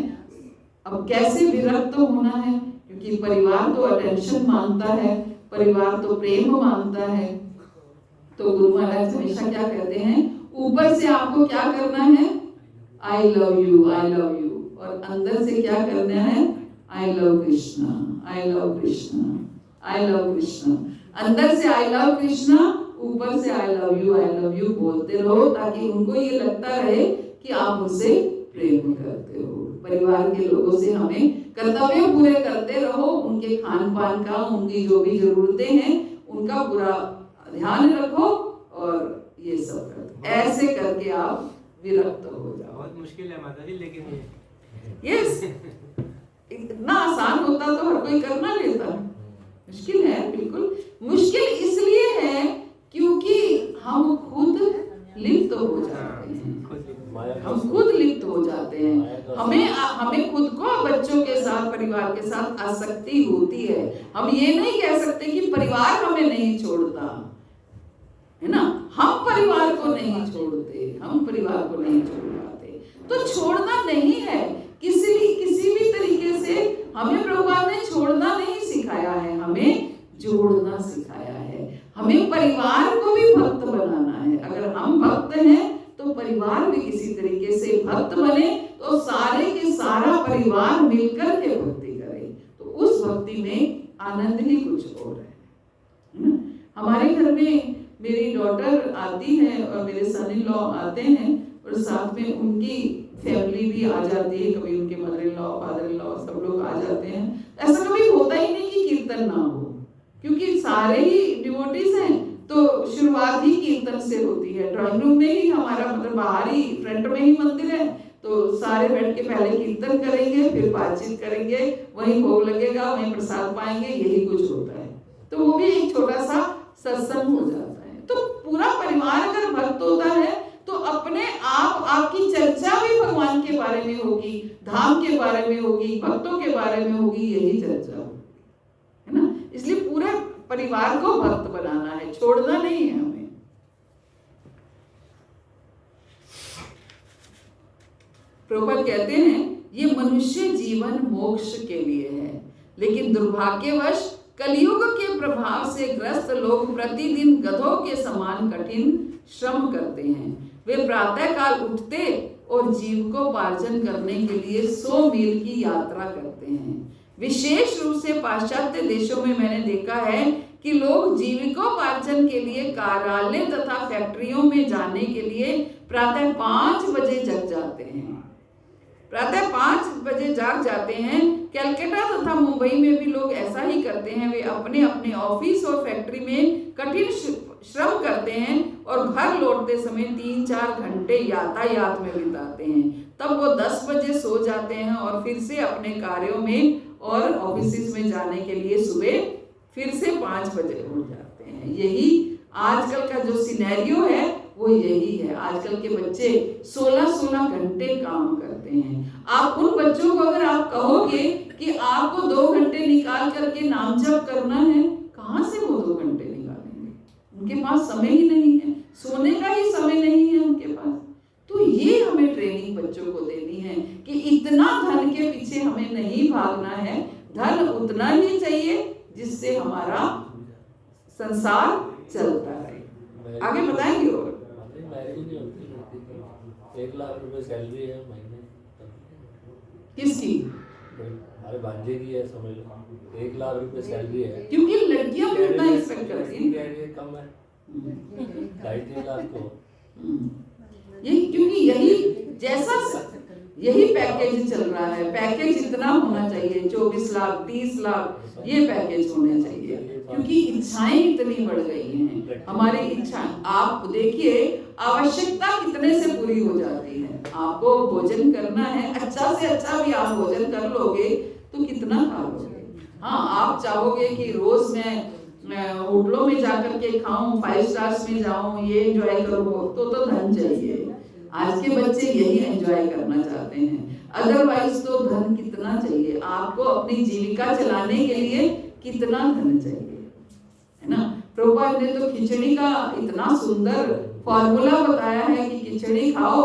अब कैसे विरक्त होना है, क्योंकि परिवार तो अटेंशन मांगता है, परिवार तो प्रेम मांगता है। तो गुरु महाराज हमेशा क्या कहते हैं, ऊपर से आपको क्या करना है, I love you, I love you, और अंदर से क्या करना है, I love Krishna, I love Krishna, I love Krishna. अंदर से आई लव कृष्णा, ऊपर से आई लव यू बोलते रहो, ताकि उनको ये लगता रहे कि आप उनसे प्रेम करते हो। परिवार के लोगों से हमें कर्तव्य पूरे करते रहो, उनके खान पान का, उनकी जो भी जरूरतें हैं उनका पूरा ध्यान रखो और ये सब करो। ऐसे करके आप विरक्त हो जाओ। बहुत मुश्किल है माता जी, लेकिन यस, इतना आसान होता तो हर कोई करना लेता। मुश्किल है, बिल्कुल मुश्किल इसलिए है क्योंकि हम खुद लिप्त हो जाते हैं, हम खुद लिप्त हो जाते हैं। हमें खुद को बच्चों के साथ, परिवार के साथ आसक्ति होती है। हम ये नहीं कह सकते कि परिवार हमें नहीं छोड़ता, है ना। हम परिवार को नहीं छोड़ते, हम परिवार को नहीं छोड़ पाते। तो छोड़ना नहीं है, किसी भी तरीके से हमें प्रभुपाद ने छोड़ना नहीं सिखाया है, हमें जोड़ना सिखाया है। हमें परिवार को भी भक्त बनाना है। अगर हम भक्त हैं तो परिवार भी किसी तरीके से भक्त बने, तो सारे के सारा परिवार मिलकर के भक्ति करे, तो उस भक्ति में आनंद ही कुछ और है ना। हमारे घर में मेरी डॉटर आती है और मेरे सन इन लॉ आते हैं और साथ में उनकी फैमिली भी आ जाती है, कभी उनके mother in law, father in law, सब लोग आ जाते हैं। ऐसा कभी होता ही नहीं कि कीर्तन ना हो, क्योंकि सारे ही डिवोटीज हैं, तो शुरुआत ही कीर्तन से होती है। ड्राइंग रूम में ही हमारा, मतलब बाहर ही फ्रंट में ही मंदिर है, तो सारे बैठ के पहले कीर्तन करेंगे, फिर बातचीत करेंगे, वहीं भोग लगेगा, वहीं प्रसाद पाएंगे, यही कुछ होता है। तो वो भी एक छोटा सा सत्संग हो जाता है। तो पूरा परिवार अगर भक्त होता है तो अपने आप आपकी चर्चा भी भगवान के बारे में होगी, धाम के बारे में होगी, भक्तों के बारे में होगी, यही चर्चा होगी, है ना। इसलिए पूरे परिवार को भक्त बनाना है, छोड़ना नहीं है हमें। प्रभुपाद कहते हैं ये मनुष्य जीवन मोक्ष के लिए है, लेकिन दुर्भाग्यवश कलयुग के प्रभाव से ग्रस्त लोग प्रतिदिन गधों के समान कठिन श्रम करते हैं। वे प्रातः काल उठते और जीविकोपार्जन करने के लिए 100 मील की यात्रा करते हैं। विशेष रूप से पाश्चात्य देशों में मैंने देखा है कि लोग जीविकोपार्जन के लिए कार्यालय तथा फैक्ट्रियों में जाने के लिए प्रातः 5 बजे जग जाते हैं। प्रातः 5 बजे जाग जाते हैं। कलकत्ता तथा मुंबई में भी लोग ऐसा ही करते हैं। वे अपने अपने ऑफिस और फैक्ट्री में कठिन श्रम करते हैं और घर लौटते समय 3-4 घंटे यातायात में बिताते हैं। तब वो 10 बजे सो जाते हैं और फिर से अपने कार्यों में और ऑफिस में जाने के लिए सुबह फिर से 5 बजे उठ जाते हैं। यही आजकल का जो सिनेरियो है वो यही है। आजकल के बच्चे 16-16 घंटे काम करते हैं। आप उन बच्चों को अगर आप कहोगे कि आपको 2 घंटे निकाल करके नाम जप करना है, कहाँ से वो 2 घंटे निकालेंगे? उनके पास समय ही नहीं है, सोने का ही समय नहीं है उनके पास। तो ये हमें ट्रेनिंग बच्चों को देनी है कि इतना धन के पीछे हमें नहीं भागना है, धन उतना ही चाहिए जिससे हमारा संसार चलता रहे। आगे बताएंगे और मैरिज नहीं होती लड़की तो 1 लाख रुपए सैलरी है महीने। किसकी? हमारे भांजे की है, समझ लो 1 लाख रुपए सैलरी है। क्योंकि लड़कियां भी उतना एक्सपेक्ट करती हैं। ये कम है, 2.5-3 लाख तो यही, क्योंकि यही पैकेज चल रहा है। पैकेज इतना होना चाहिए, 24 लाख 30 लाख ये पैकेज होने चाहिए, क्योंकि इच्छाएं इतनी बढ़ गई हैं। हमारी इच्छा, आप देखिए आवश्यकता कितने से पूरी हो जाती है। आपको भोजन करना है, अच्छा से अच्छा भी आप भोजन कर लोगे तो कितना खा लोगे। हाँ, आप चाहोगे कि रोज मैं होटलों में जाकर के खाऊं, 5 स्टार्स में जाऊं, ये एंजॉय करूं, तो धन चाहिए। आज के बच्चे यही एंजॉय करना चाहते हैं, अदरवाइज तो धन कितना चाहिए आपको अपनी जीविका चलाने के लिए, कितना धन चाहिए, है ना। प्रभुपाद ने तो खिचड़ी का इतना सुंदर फॉर्मूला बताया है कि खिचड़ी खाओ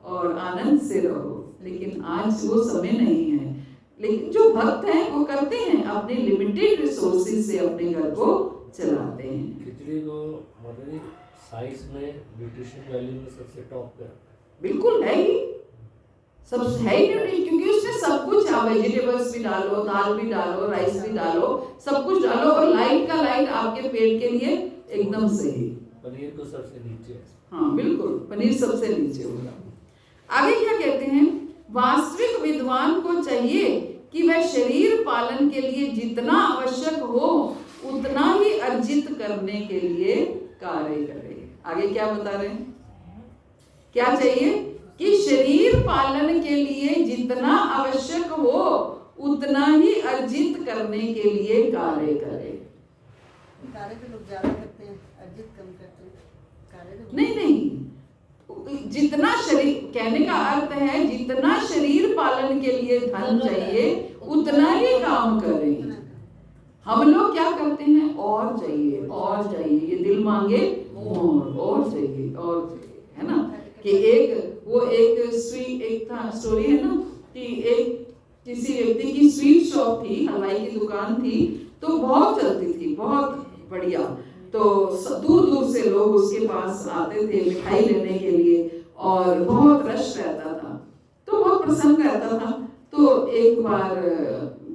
और आनंद से रहो, लेकिन आज वो समय नहीं है। लेकिन जो भक्त हैं वो करते हैं, अपने लिमिटेड रिसोर्सेज से अपने घर को चलाते हैं। खिचड़ी को मतलब साइंस में न्यूट्रिशन वैल्यू में सबसे टॉप पे बिल्कुल है ही, सब है ही, क्योंकि उसमें सब कुछ है। वेजिटेबल्स भी डालो, दाल भी डालो, राइस भी डालो, सब कुछ डालो, और लाइट का लाइट आपके पेट के लिए एकदम सही। पनीर तो सबसे नीचे है। हाँ बिल्कुल, पनीर सबसे नीचे होगा। आगे क्या कहते हैं, वास्तविक विद्वान को चाहिए कि वह शरीर पालन के लिए जितना आवश्यक हो उतना ही अर्जित करने के लिए कार्य करे। आगे क्या बता रहे हैं, क्या चाहिए कि शरीर पालन के लिए जितना आवश्यक हो उतना ही अर्जित करने के लिए कार्य करे। कार्य तो लोग ज्यादा करते हैं, अर्जित कम करते हैं। कार्य तो नहीं, जितना शरीर, कहने का अर्थ है जितना शरीर पालन के लिए धन चाहिए उतना ही काम करें। हम लोग क्या करते हैं, और चाहिए और चाहिए, ये दिल मांगे और चाहिए और चाहिए, है ना। कि एक स्टोरी है ना कि एक किसी व्यक्ति की स्वीट शॉप थी, हलवाई की दुकान थी, तो बहुत चलती थी, बहुत बढ़िया। तो दूर दूर से लोग उसके पास आते थे मिठाई लेने के लिए, और बहुत रश रहता था, तो बहुत प्रसन्न रहता था। तो एक बार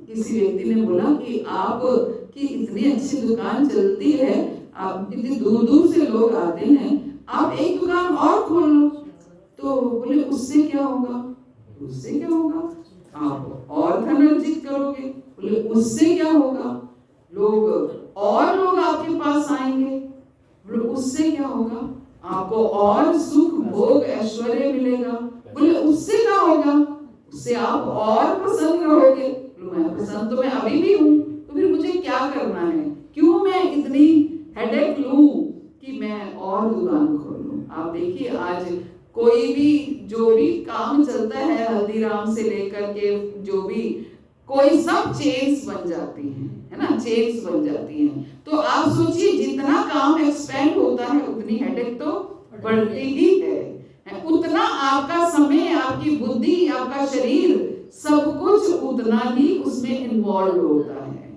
किसी व्यक्ति ने बोला कि आप की इतनी अच्छी दुकान चलती है, आप इतनी दूर दूर से लोग आते हैं, आप एक दुकान और खोल लो। तो बोले उससे क्या होगा, उससे क्या होगा, आप और धन अर्जित करोगे। बोले उससे क्या होगा, और लोग आपके पास आएंगे। बोले उससे क्या होगा, आपको और सुख भोग ऐश्वर्य मिलेगा। बोले उससे क्या होगा, उससे आप और प्रसन्न रहोगे। मैं प्रसन्न तो मैं अभी भी हूँ, तो फिर मुझे क्या करना है, क्यों मैं इतनी हेडेक लूं कि मैं और दुकान खोलूं। आप देखिए आज कोई भी जो भी काम चलता है, हल्दीराम से लेकर के जो भी कोई, सब चेन्स बन जाती हैं, है ना, चेन्स बन जाती हैं। तो आप सोचिए जितना काम एक्सपेंड होता है उतनी हेडेक तो बढ़ती ही है। उतना आपका समय, आपकी बुद्धि, आपका शरीर, सब कुछ उतना ही उसमें इन्वॉल्व होता है।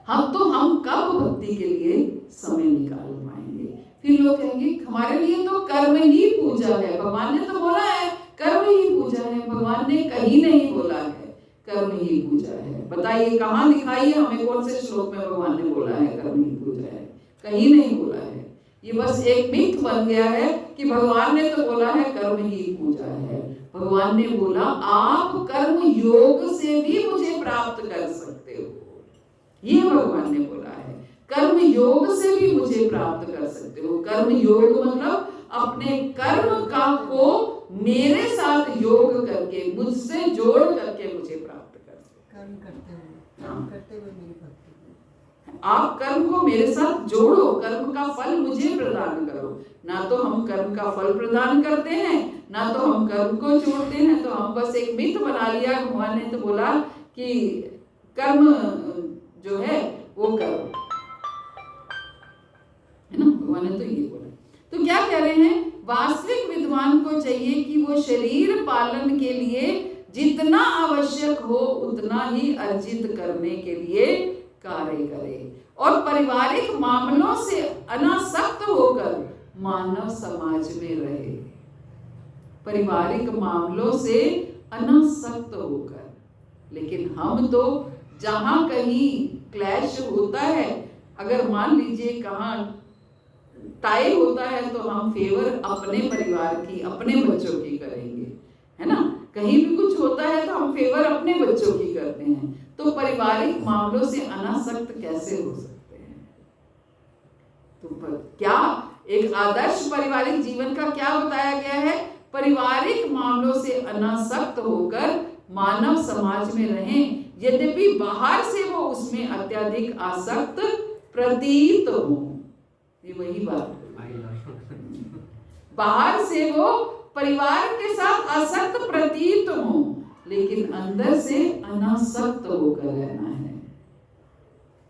हम कब भक्ति के लिए समय निकाल पाएंगे। फिर लोग कहेंगे हमारे लिए तो कर्म ही पूजा है, भगवान ने तो बोला है कर्म ही पूजा है। भगवान ने कहीं नहीं बोला है कर्म ही पूजा है। बताइए कहाँ दिखाइए हमें, कौन से श्लोक में भगवान ने बोला है कर्म ही पूजा है, कहीं नहीं बोला है। ये बस एक मिथ बन गया है कि भगवान ने तो बोला है कर्म ही पूजा है। भगवान ने बोला आप कर्म योग से भी मुझे प्राप्त कर सकते हो, ये भगवान ने बोला है। कर्म योग से भी मुझे प्राप्त कर सकते हो। कर्म योग मतलब अपने कर्म का को मेरे साथ योग करके, मुझसे जोड़ करके मुझे प्राप्त कर सकते। कर्म करते हुए मेरी भक्ति, आप कर्म को मेरे साथ जोड़ो, कर्म का फल मुझे प्रदान करो। ना तो हम कर्म का फल प्रदान करते हैं, ना तो हम कर्म को जोड़ते हैं। तो हम बस एक मिथ बना लिया। भगवान ने तो बोला कि कर्म जो है वो करो, है ना। उन्होंने तो ये बोला। तो क्या कह रहे हैं, वास्तविक विद्वान को चाहिए कि वो शरीर पालन के लिए जितना आवश्यक हो उतना ही अर्जित करने के लिए कार्य करे और पारिवारिक मामलों से अनासक्त होकर मानव समाज में रहे। पारिवारिक मामलों से अनासक्त होकर। लेकिन हम तो जहां कहीं क्लैश होता है, अगर मान लीजिए कहाँ टाई होता है, तो हम फेवर अपने परिवार की, अपने बच्चों की करेंगे, है ना। कहीं भी कुछ होता है तो हम फेवर अपने बच्चों की करते हैं। तो पारिवारिक मामलों से अनासक्त कैसे हो सकते हैं? तो क्या एक आदर्श पारिवारिक जीवन का क्या बताया गया है? पारिवारिक मामलों से अनासक्त होकर मानव समाज में रहें, यद्यपि बाहर से वो उसमें अत्यधिक आसक्त प्रतीत हो। ये वही बात है, बाहर से वो परिवार के साथ आसक्त प्रतीत हो, लेकिन अंदर से अनासक्त होकर रहना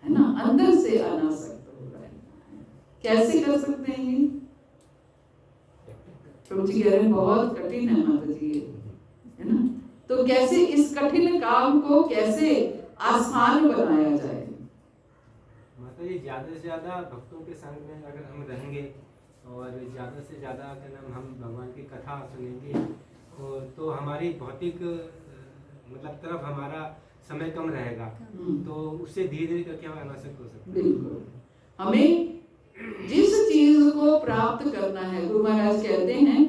है ना। अंदर से अनासक्त होकर रहना है। कैसे कर सकते हैं ये? प्रभु जी कह रहे हैं बहुत कठिन है माता जी ये, है ना। तो कैसे इस कठिन काम को कैसे आसान बनाया जाए? माता जी ज़्यादा से ज़्यादा भक्तों के संग में अगर हम रहेंगे और ज़्यादा से ज़्यादा क्या नाम हम भगवान की कथा सुनेंगे तो हमारी भौतिक मतलब तरफ हमारा समय कम रहेगा, तो उससे धीरे धीरे करके हम अनासक्त हो सकते हैं। बिल्कुल, हमें जिस चीज को प्राप्त करना है, गुरु महाराज कहते हैं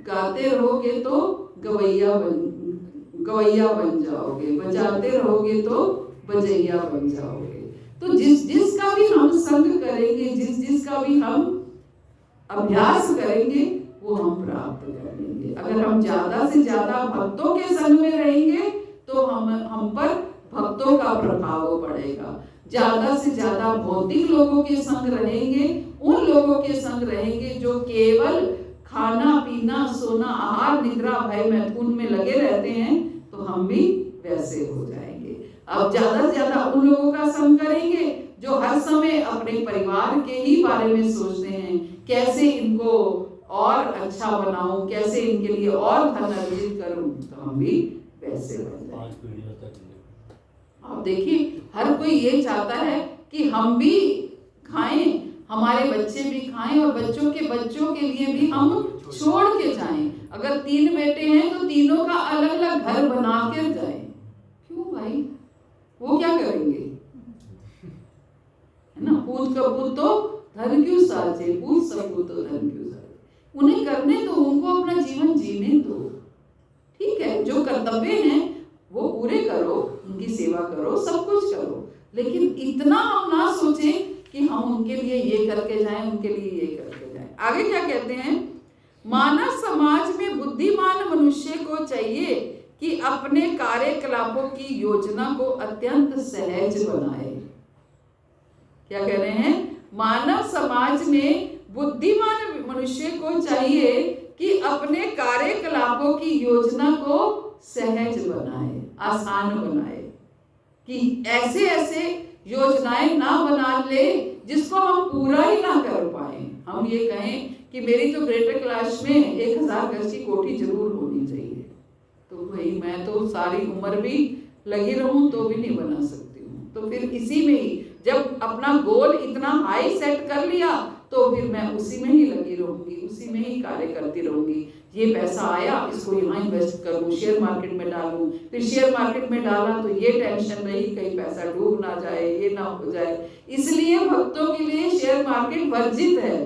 गाते रहोगे तो गवैया बन जाओगे, बजाते रहोगे तो बजैया बन जाओगे। तो जिसका भी हम संग करेंगे, जिसका भी हम अभ्यास करेंगे, वो हम प्राप्त करेंगे। अगर हम ज्यादा से ज्यादा भक्तों के संग में रहेंगे तो हम पर भक्तों का प्रभाव पड़ेगा। ज्यादा से ज्यादा भौतिक लोगों के संग रहेंगे, उन लोगों के संग रहेंगे जो केवल खाना पीना सोना आहार निद्रा भय मैथुन में लगे रहते हैं, तो हम भी वैसे हो जाएंगे। अब ज्यादा से ज्यादा उन लोगों का संग करेंगे जो हर समय अपने परिवार के ही बारे में सोचते हैं, कैसे इनको और अच्छा बनाऊं, कैसे इनके लिए और धन अर्जित करूं, तो हम भी वैसे बन जाएंगे। आप देखिए हर कोई ये चाहता है कि हम भी खाएं, हमारे बच्चे भी खाएं और बच्चों के लिए भी हम छोड़ के जाएं। अगर 3 बेटे हैं तो तीनों का अलग अलग घर बना कर जाएं। क्यों भाई, वो क्या करेंगे, है ना। पूत कपूत तो धन क्यों साजे, पूत सपूत तो धन क्यों साजे। उन्हें करने दो, उनको अपना जीवन जीने दो। ठीक है, जो कर्तव्य हैं वो पूरे करो, उनकी सेवा करो, सब कुछ करो, लेकिन इतना हम ना सोचें कि हम उनके लिए ये करके जाएं, उनके लिए ये करके जाएं। आगे क्या कहते हैं, मानव समाज में बुद्धिमान मनुष्य को चाहिए कि अपने कार्यकलापों की योजना को अत्यंत सहज बनाए। क्या कह रहे हैं, मानव समाज में बुद्धिमान मनुष्य को चाहिए कि अपने कार्यकलापों की योजना को सहज बनाए, आसान बनाए, कि ऐसे ऐसे योजनाएं ना बना ले जिसको हम पूरा ही ना कर पाए। हम ये कहें कि मेरी तो ग्रेटर क्लास में 1000 गज की कोठी जरूर होनी चाहिए, तो भाई मैं तो सारी उम्र भी लगी रहूं तो भी नहीं बना सकती हूँ। तो फिर इसी में ही जब अपना गोल इतना हाई सेट कर लिया तो फिर मैं उसी में ही लगी रहूंगी, उसी में ही कार्य करती रहूंगी। ये पैसा आया, इसको यहाँ इन्वेस्ट करूँ, शेयर मार्केट में डालूं, फिर शेयर मार्केट में डाला तो ये टेंशन रही कहीं पैसा डूब ना जाए, ये ना हो जाए। इसलिए भक्तों के लिए शेयर मार्केट वर्जित है,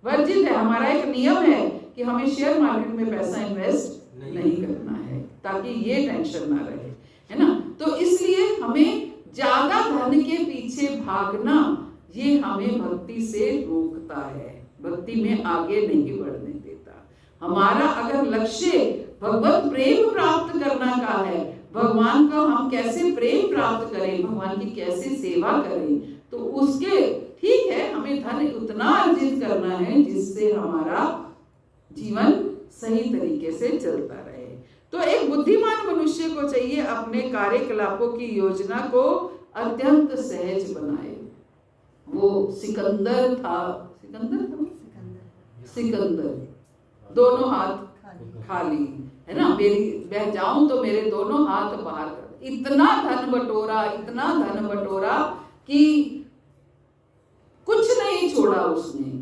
वर्जित है। हमारा एक नियम है कि हमें शेयर मार्केट में पैसा इन्वेस्ट नहीं करना है, ताकि ये टेंशन ना रहे, है ना। तो इसलिए हमें ज्यादा धन के पीछे भागना ये हमें भक्ति से रोकता है, भक्ति में आगे नहीं बढ़ने देता। हमारा अगर लक्ष्य भगवत प्रेम प्राप्त करना का है, भगवान का हम कैसे प्रेम प्राप्त करें, भगवान की कैसे सेवा करें, तो उसके ठीक है हमें धन उतना अर्जित करना है जिससे हमारा जीवन सही तरीके से चलता रहे। तो एक बुद्धिमान मनुष्य को चाहिए अपने कार्यकलापों की योजना को अत्यंत सहज बनाए। वो सिकंदर था, सिकंदर सिकंदर दोनों हाथ खाली खाली, है ना, मेरी बह जाऊं तो मेरे दोनों हाथ बाहर कर। इतना धन बटोरा, इतना धन बटोरा कि कुछ नहीं छोड़ा उसने।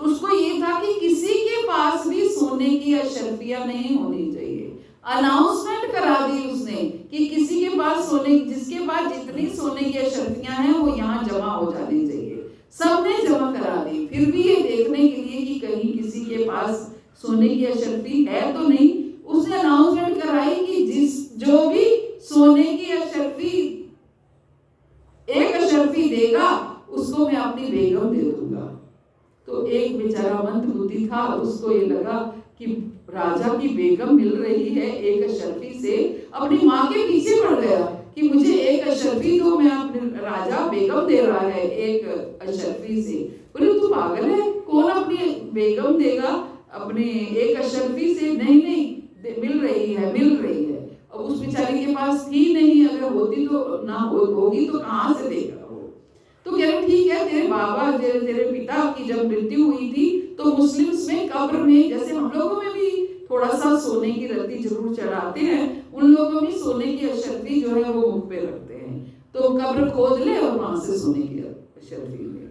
उसको ये था कि किसी के पास भी सोने की अशर्फियां नहीं होनी चाहिए। अनाउंसमेंट करा दी उसने कि किसी के पास सोने, जिसके पास जितनी सोने की अशर्फियां हैं वो यहाँ जमा हो जानी चाहिए। सबने जमा करा दी, फिर भी ये देखने के लिए कि कहीं किसी के पास सोने की अशर्फी है तो नहीं। उसने अनाउंसमेंट कराई कि जो भी सोने की अशर्फी, एक अशर्फी देगा उसको मैं अपनी बेगम दे दूंगा। तो एक बेचारा मंद बुद्धि था, उसको ये लगा कि राजा की बेगम मिल रही है एक अशर्फी से, अपनी माँ के पीछे पड़ गया कि मुझे एक अशर्फी दो, मैं अपने राजा बेगम दे रहा है एक अशर्फी से। बोले तू पागल है, कौन अपनी बेगम देगा अपने एक अशर्फी से? नहीं मिल रही है। अब उस बेचारी के पास थी नहीं, अगर होती तो ना होगी तो कहाँ से देगा वो। तो कह रहे ठीक है, तेरे बाबा तेरे पिता की जब मृत्यु हुई थी तो मुस्लिम्स में कब्र में, जैसे हम लोगों में भी थोड़ा सा सोने की रत्ती जरूर चढ़ाते हैं, उन लोगों में सोने की अशर्फी जो है वो मुख पे रखते हैं। तो कब्र खोद ले और वहां से सोने की अशर्फी ले ले।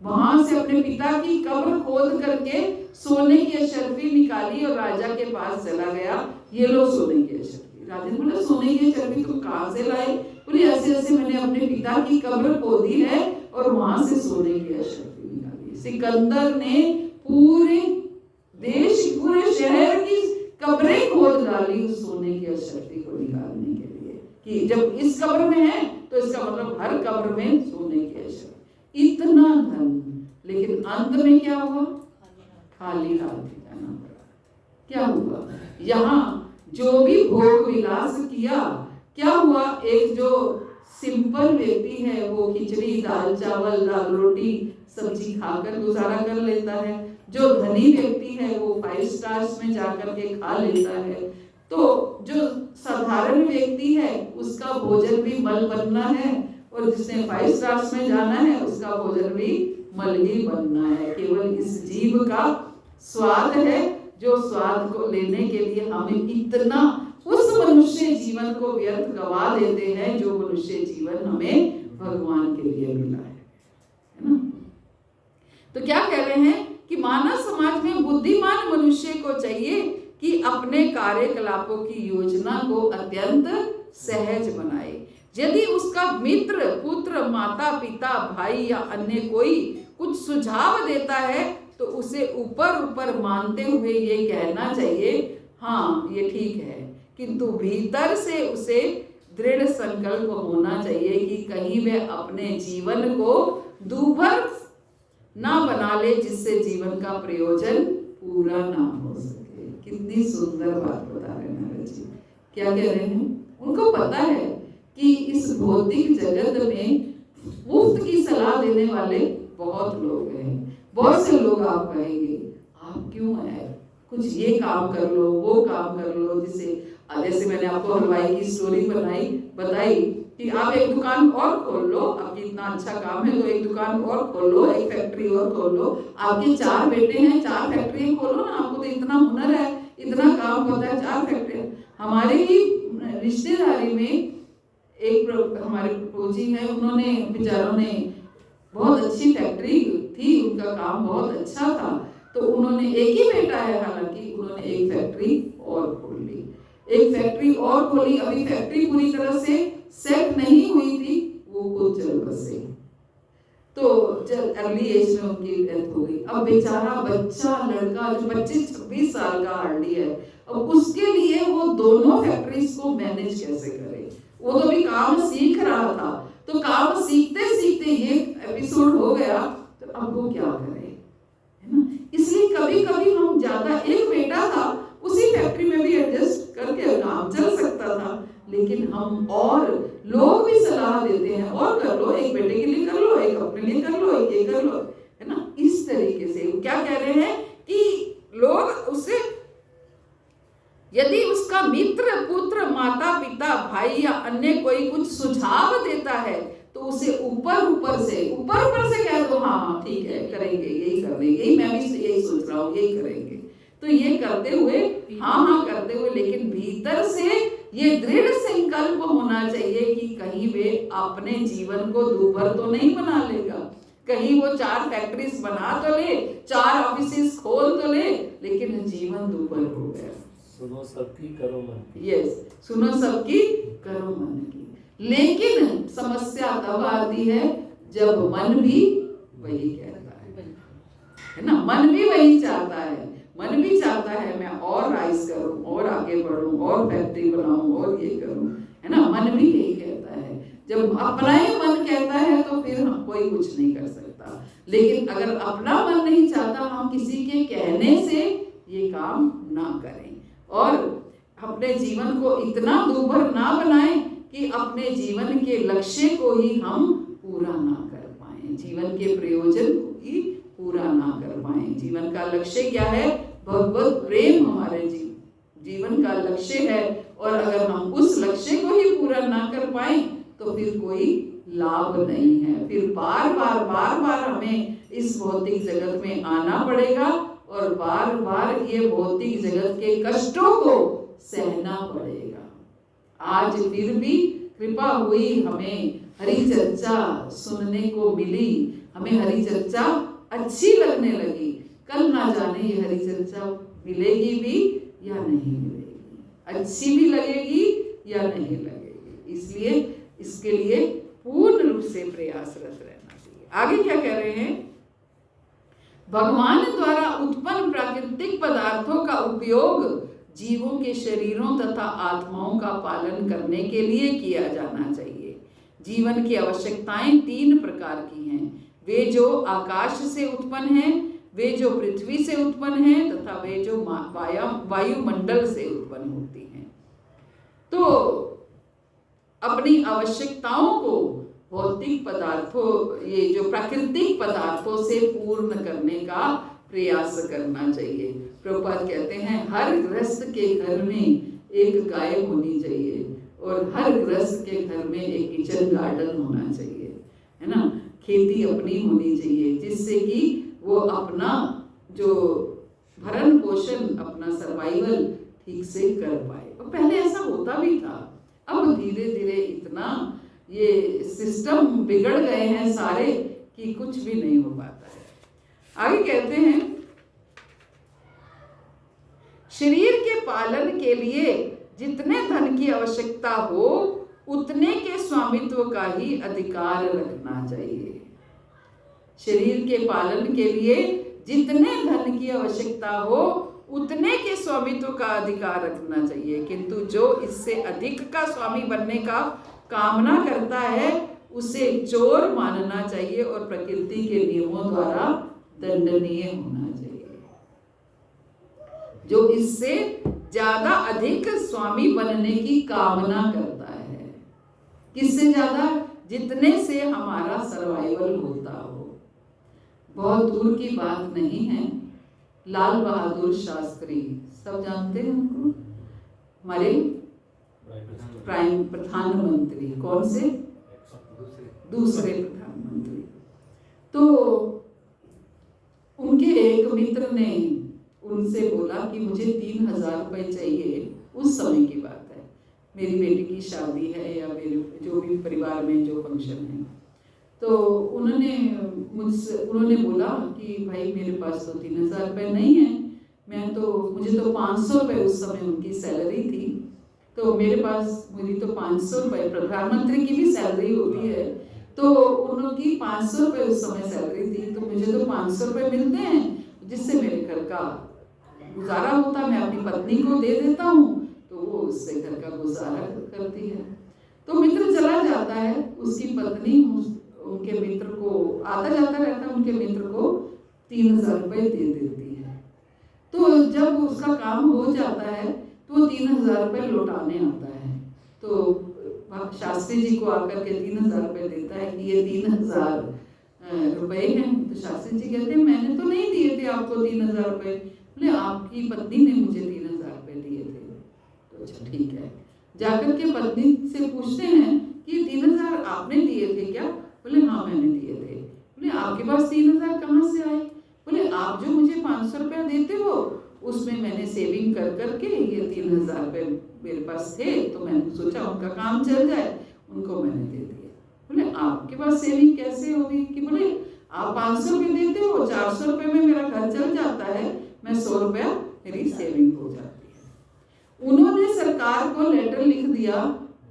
वहां से अपने पिता की कब्र खोद करके सोने की अशर्फी निकाली और राजा के पास चला गया, ये लो सोने की अशर्फी। राजा ने बोला सोने की अशर्फी तुम कहाँ से लाए? बोले ऐसे ऐसे मैंने अपने पिता की कब्र खोदी है और वहां से सोने की अशर्फी निकाली। सिकंदर ने पूरे देश, पूरे शहर की कब्रें खोद डाली उस सोने की अशर्फी को निकालने के लिए, कि जब इस कब्र में है तो इसका मतलब हर कब्र में सोने की अशर्फी। इतना धन, लेकिन अंत में क्या हुआ? खाली हाथ जाना पड़ा। क्या हुआ? यहाँ जो भी भोग विलास किया, क्या हुआ? एक जो सिंपल व्यक्ति है वो खिचड़ी, दाल चावल, दाल रोटी, सब्जी खाकर गुजारा कर लेता है। जो धनी व्यक्ति है वो 5 स्टार्स में जाकर के खा लेता है। तो जो साधारण व्यक्ति है उसका भोजन भी मल बनना है, और जिसने 5 स्टार्स में जाना है उसका भोजन भी मल ही बनना है। केवल इस जीव का स्वाद है, जो स्वाद को लेने के लिए हमें इतना उस मनुष्य जीवन को व्यर्थ गवा देते हैं जो मनुष्य जीवन हमें भगवान के लिए मिला है ना। तो क्या कह रहे हैं कि मानव समाज में बुद्धिमान मनुष्य को चाहिए कि अपने कार्यकलापों की योजना को अत्यंत सहज बनाए। यदि उसका मित्र, पुत्र, माता पिता, भाई या अन्य कोई कुछ सुझाव देता है तो उसे ऊपर मानते हुए ये कहना चाहिए हाँ ये ठीक है, किंतु भीतर से उसे दृढ़ संकल्प होना चाहिए कि कहीं वह अपने जीवन को दूभर ना बना ले जिससे जीवन का प्रयोजन पूरा ना हो सके। कितनी सुंदर बात बता रहे हैं महाराज जी। क्या कह रहे हैं? उनको पता है कि इस भौतिक जगत में मुफ्त की सलाह देने वाले बहुत लोग हैं। बहुत से लोग आप कहेंगे आप क्यों है, कुछ ये काम कर लो, वो काम कर लो, जैसे मैंने आपको हलवाई की स्टोरी बताई कि आप एक दुकान और खोल लो, आपकी इतना अच्छा काम है तो एक दुकान और खोल लो, एक फैक्ट्री और खोल लो। आपके 4 बेटे हैं, 4 फैक्ट्री खोलो ना, आपको तो इतना हुनर है, इतना काम होता है, 4 फैक्ट्री। हमारे ही रिश्तेदारी में एक हमारे प्रभुजी है, उन्होंने बेचारों ने बहुत अच्छी फैक्ट्री थी, उनका काम बहुत अच्छा था, तो उन्होंने एक ही बेटा है, हालांकि उन्होंने एक फैक्ट्री और खोल ली, एक फैक्ट्री और खोली। अभी फैक्ट्री पूरी तरह से सेट नहीं हुई थी, वो खुद चल बसे, तो अर्ली एज में उनकी डेथ हो गई। अब बेचारा बच्चा लड़का जो 25-26 साल का हार्डली है, अब उसके लिए वो दोनों फैक्ट्रीज को मैनेज कैसे करे? वो तो अभी काम सीख रहा था, तो काम सीखते सीखते ये एपिसोड हो गया, तो अब वो क्या करे, है ना। इसलिए कभी कभी हम ज्यादा, एक बेटा था उसी फैक्ट्री में भी एडजस्ट करके काम चल सकता था, लेकिन हम और लोग भी सलाह देते हैं और कर लो, एक बेटे के लिए कर लो, एक अपने लिए कर लो, एक ये कर लो, है ना। इस तरीके से क्या कह रहे हैं कि लोग उसे, यदि उसका मित्र, पुत्र, माता पिता, भाई या अन्य कोई कुछ सुझाव देता है तो उसे ऊपर से कह दो हाँ ठीक है करेंगे, यही कर रहे, यही मैं भी यही सोच रहा हूँ, यही करेंगे, तो ये करते हुए हाँ करते हुए, लेकिन भीतर से ये दृढ़ संकल्प होना चाहिए कि कहीं वे अपने जीवन को दूभर तो नहीं बना लेगा, कहीं वो 4 फैक्ट्रीज बना तो ले, 4 ऑफिसेस खोल तो ले, लेकिन जीवन दूभर हो गया। सुनो सबकी करो मन की। यस, सुनो सबकी करो मन की, लेकिन समस्या तब आती है जब मन भी वही कहता है ना, मन भी वही चाहता है, मन भी चाहता है मैं और राइज करूं और आगे बढ़ूं और फैक्ट्री बनाऊं और ये करूं, है ना, मन भी यही कहता है। जब अपना ही मन कहता है तो फिर हम कोई कुछ नहीं कर सकता, लेकिन अगर अपना मन नहीं चाहता, हम किसी के कहने से ये काम ना करें और अपने जीवन को इतना दूभर ना बनाएं कि अपने जीवन के लक्ष्य को ही हम पूरा ना कर पाएं, जीवन के प्रयोजन को ही पूरा ना कर पाएं। जीवन का लक्ष्य क्या है? भगवत प्रेम हमारे जीवन का लक्ष्य है, और अगर हम उस लक्ष्य को ही पूरा ना कर पाए तो फिर कोई लाभ नहीं है, फिर बार बार हमें इस भौतिक जगत में आना पड़ेगा और बार बार ये भौतिक जगत के कष्टों को सहना पड़ेगा। आज फिर भी कृपा हुई, हमें हरि चर्चा सुनने को मिली, हमें हरि चर्चा अच्छी लगने लगी, कल ना जाने ये हरि चर्चा मिलेगी भी या नहीं मिलेगी, अच्छी भी लगेगी या नहीं लगेगी, इसलिए इसके लिए पूर्ण रूप से प्रयासरत रहना चाहिए। आगे क्या कह रहे हैं? भगवान द्वारा उत्पन्न प्राकृतिक पदार्थों का उपयोग जीवों के शरीरों तथा आत्माओं का पालन करने के लिए किया जाना चाहिए। जीवन की आवश्यकताएं 3 प्रकार की हैं, वे जो आकाश से उत्पन्न हैं, वे जो पृथ्वी से उत्पन्न हैं तथा वे जो वायुमंडल से उत्पन्न होती हैं। तो अपनी आवश्यकताओं को भौतिक पदार्थों, ये जो प्राकृतिक पदार्थों से पूर्ण करने का प्रयास करना चाहिए। प्रभुपाद कहते हैं हर गृहस्थ के घर में एक गाय होनी चाहिए और हर गृहस्थ के घर में एक किचन गार्डन होना चाहिए, है ना, खेती अपनी होनी चाहिए, जिससे कि वो अपना जो भरण पोषण, अपना सर्वाइवल ठीक से कर पाए। और पहले ऐसा होता भी था, अब धीरे धीरे इतना ये सिस्टम बिगड़ गए हैं सारे कि कुछ भी नहीं हो पाता है। आगे कहते हैं शरीर के पालन के लिए जितने धन की आवश्यकता हो उतने के स्वामित्व का ही अधिकार रखना चाहिए। शरीर के पालन के लिए जितने धन की आवश्यकता हो उतने के स्वामित्व का अधिकार रखना चाहिए, किंतु जो इससे अधिक का स्वामी बनने का कामना करता है उसे चोर मानना चाहिए और प्रकृति के नियमों द्वारा दंडनीय होना चाहिए। जो इससे ज्यादा अधिक स्वामी बनने की कामना करता है, किससे ज्यादा? जितने से हमारा सर्वाइवल होता हो। बहुत दूर की बात नहीं है, लाल बहादुर शास्त्री, सब जानते हैं उनको, हमारे प्रधानमंत्री, कौन से? दूसरे प्रधानमंत्री। तो उनके एक मित्र ने उनसे बोला कि मुझे 3000 रुपए चाहिए, उस समय की बात है, मेरी बेटी की शादी है या मेरे जो भी परिवार में जो फंक्शन है। तो उन्होंने बोला कि भाई मेरे पास तो 3000 रुपये नहीं है, मुझे तो 500 रुपये उस समय उनकी सैलरी थी, तो मेरी तो 500 रुपये, प्रधानमंत्री की भी सैलरी होती है, तो उनकी 500 रुपये उस समय सैलरी थी, तो मुझे तो 500 रुपये मिलते हैं जिससे मेरे घर का गुजारा होता, मैं अपनी पत्नी को दे देता हूँ तो वो उससे घर का गुजारा करती है। तो मित्र चला जाता है, उसकी पत्नी उनके मित्र को, आता जाता रहता है, उनके मित्र को 3000 रुपये दे देती है। तो जब उसका काम हो जाता है तो वो 3000 रुपये लौटाने आता है, तो शास्त्री जी को आकर के 3000 रुपये देता है कि ये 3000 रुपये हैं। तो शास्त्री जी कहते हैं मैंने तो नहीं दिए थे आपको 3000 रुपये। बोले आपकी पत्नी ने मुझे 3000 रुपये दिए थे। तो अच्छा ठीक है, जाकर के पत्नी से पूछते हैं कि 3,000 आपने दिए थे क्या? बोले हाँ मैंने दिए थे। बोले आपके पास 3,000 कहाँ से आए? बोले आप जो मुझे 500 रुपया देते हो उसमें मैंने सेविंग कर करके ये 3,000 रुपये मेरे पास थे, तो मैंने सोचा उनका काम चल जाए, उनको मैंने दे दिया। बोले आपके पास सेविंग कैसे होगी? कि बोले आप 500 रुपये देते हो, 400 रुपये में मेरा घर चल जाता है, मैं 100 रुपया मेरी सेविंग हो जाती है। उन्होंने सरकार को लेटर लिख दिया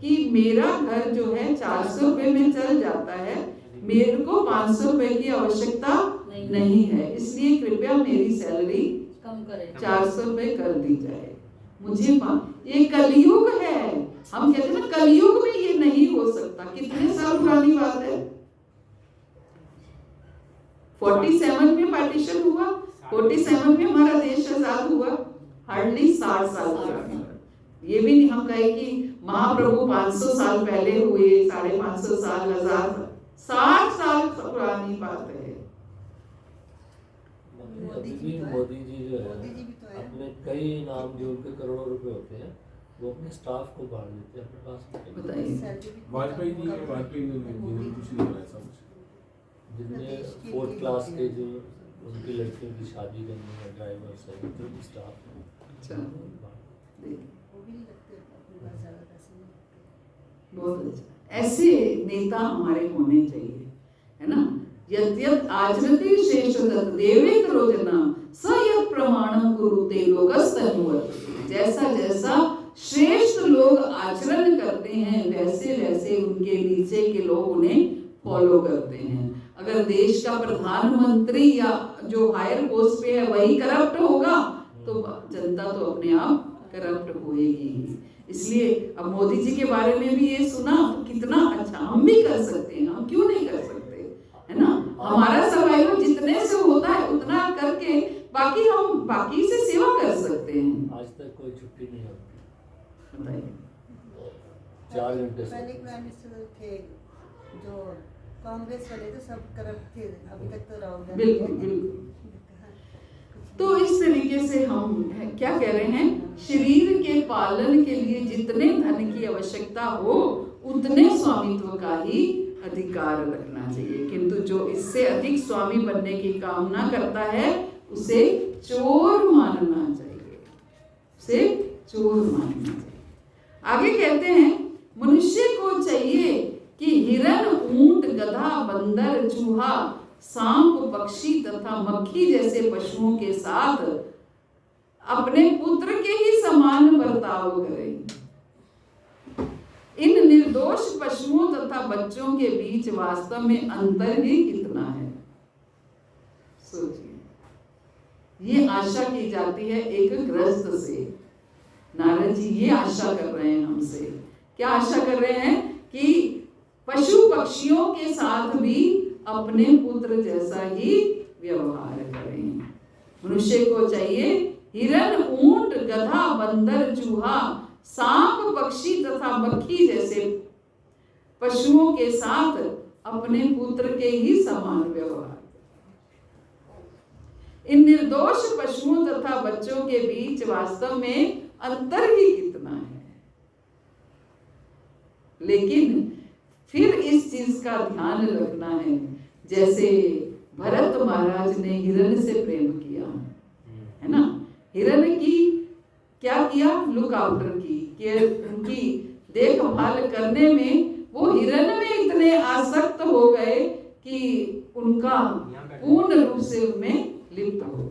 कि मेरा घर जो है 400 रुपये में चल जाता है, मेरे को 500 रुपये की आवश्यकता नहीं है, इसलिए कृपया मेरी सैलरी कम करें, 400 रुपये कर दी जाए। मुझे ये कलयुग है, हम कहते हैं ना कलयुग में ये नहीं हो सकता। कितने साल पुरानी बात है? 47 में पार्टीशन हुआ, 47 में हमारा देश आजाद हुआ, हार्डली 60 साल पुरानी बात। ये भी नहीं हम कहे कि महाप्रभु 500 साल पहले हुए, 550 साल आजाद, 60 साल पुरानी बात है। अभी भी मोदी जी जो है मोदी जी भी तो है। अपने कई नाम जो उनके करोड़ों रुपए होते हैं वो अपने स्टाफ को बांट देते हैं अपने पास। बताइए वाजपेयी जी ने कुछ नहीं हुआ ऐसा कुछ। जितने 4th क्लास के जो उनकी लड़कियों की शादी करनी है, ड्राइवर्स है, जो भी स्टाफ है, अच्छा देखिए, वो भी नहीं लगते अपने पास ज़्यादा पैसे नहीं लगते। बहुत अच्छा, ऐसे नेता हमारे होने चाहिए, है ना। यद्यत आचरति श्रेष्ठ तद्देवेत रोजना स यत् प्रमाणम कुरुते लोकस्तनुवत्। जैसा जैसा श्रेष्ठ लोग आचरण करते हैं वैसे वैसे उनके नीचे के लोग उन्हें फॉलो करते हैं। अगर देश का प्रधानमंत्री या जो हायर पोस्ट पे है वही करप्ट होगा तो जनता तो अपने आप करप्ट होएगी ही। इसलिए अब मोदी जी के बारे में भी ये सुना तो कितना अच्छा, हम भी कर सकते हैं, हम क्यों नहीं कर सकते, है ना। हमारा सर्वाइवल जितने से होता है उतना करके बाकी हम बाकी से सेवा कर सकते हैं। आज तक कोई छुट्टी नहीं होती, बताइए 4 घंटे से। पहले प्राइम मिनिस्टर थे जो कांग्रेस वाले थे सब करप्ट थे, अभी तक तो राहुल गांधी बिल्कुल बिल्कुल। तो इस तरीके से हम क्या कह रहे हैं, शरीर के पालन के लिए जितने धन की आवश्यकता हो उतने स्वामित्व का ही अधिकार रखना चाहिए, किंतु जो इससे अधिक स्वामी बनने की कामना करता है उसे चोर मानना चाहिए, उसे चोर मानना चाहिए। आगे कहते हैं मनुष्य को चाहिए कि हिरण, ऊंट, गधा, बंदर, चूहा, सांप, पक्षी तथा मक्खी जैसे पशुओं के साथ अपने पुत्र के ही समान बर्ताव करें। इन निर्दोष पशुओं तथा बच्चों के बीच वास्तव में अंतर ही कितना है, सोचिए। ये आशा की जाती है एक गृहस्थ से। नारद जी ये आशा कर रहे हैं हमसे, क्या आशा कर रहे हैं कि पशु पक्षियों के साथ भी अपने पुत्र जैसा ही व्यवहार करें। मनुष्य को चाहिए हिरण, ऊंट, गधा, बंदर, चूहा, सांप, पक्षी तथा मक्खी जैसे पशुओं के साथ अपने पुत्र के ही समान व्यवहार। इन निर्दोष पशुओं तथा बच्चों के बीच वास्तव में अंतर ही कितना है। लेकिन फिर इस चीज का ध्यान रखना है, जैसे भरत महाराज ने हिरण से प्रेम किया, है ना। हिरण की क्या किया, लुक आफ्टर की, उनकी देखभाल करने में वो हिरण में इतने आसक्त हो गए कि उनका पूर्ण रूप से उनमें लिप्त हो।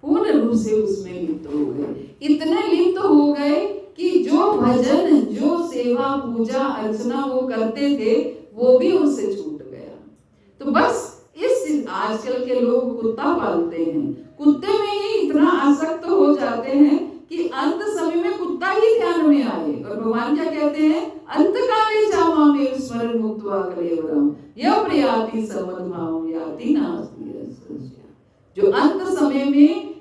पूर्ण रूप से उसमें लिप्त हो गए, इतने लिप्त हो गए कि जो भजन, जो सेवा, पूजा अर्चना वो करते थे वो भी उनसे छूट गया। तो बस इस आजकल के लोग कुत्ता पालते हैं, कुत्ते में ही इतना आसक्त हो जाते हैं कि अंत समय में कुत्ता ही ध्यान में आए। और भगवान क्या कहते हैं, अंत काले जामा में स्मरण मुक्त्वा कलेवरम यह प्रयाति समद्भाव याति नास्ति संशय। जो अंत समय में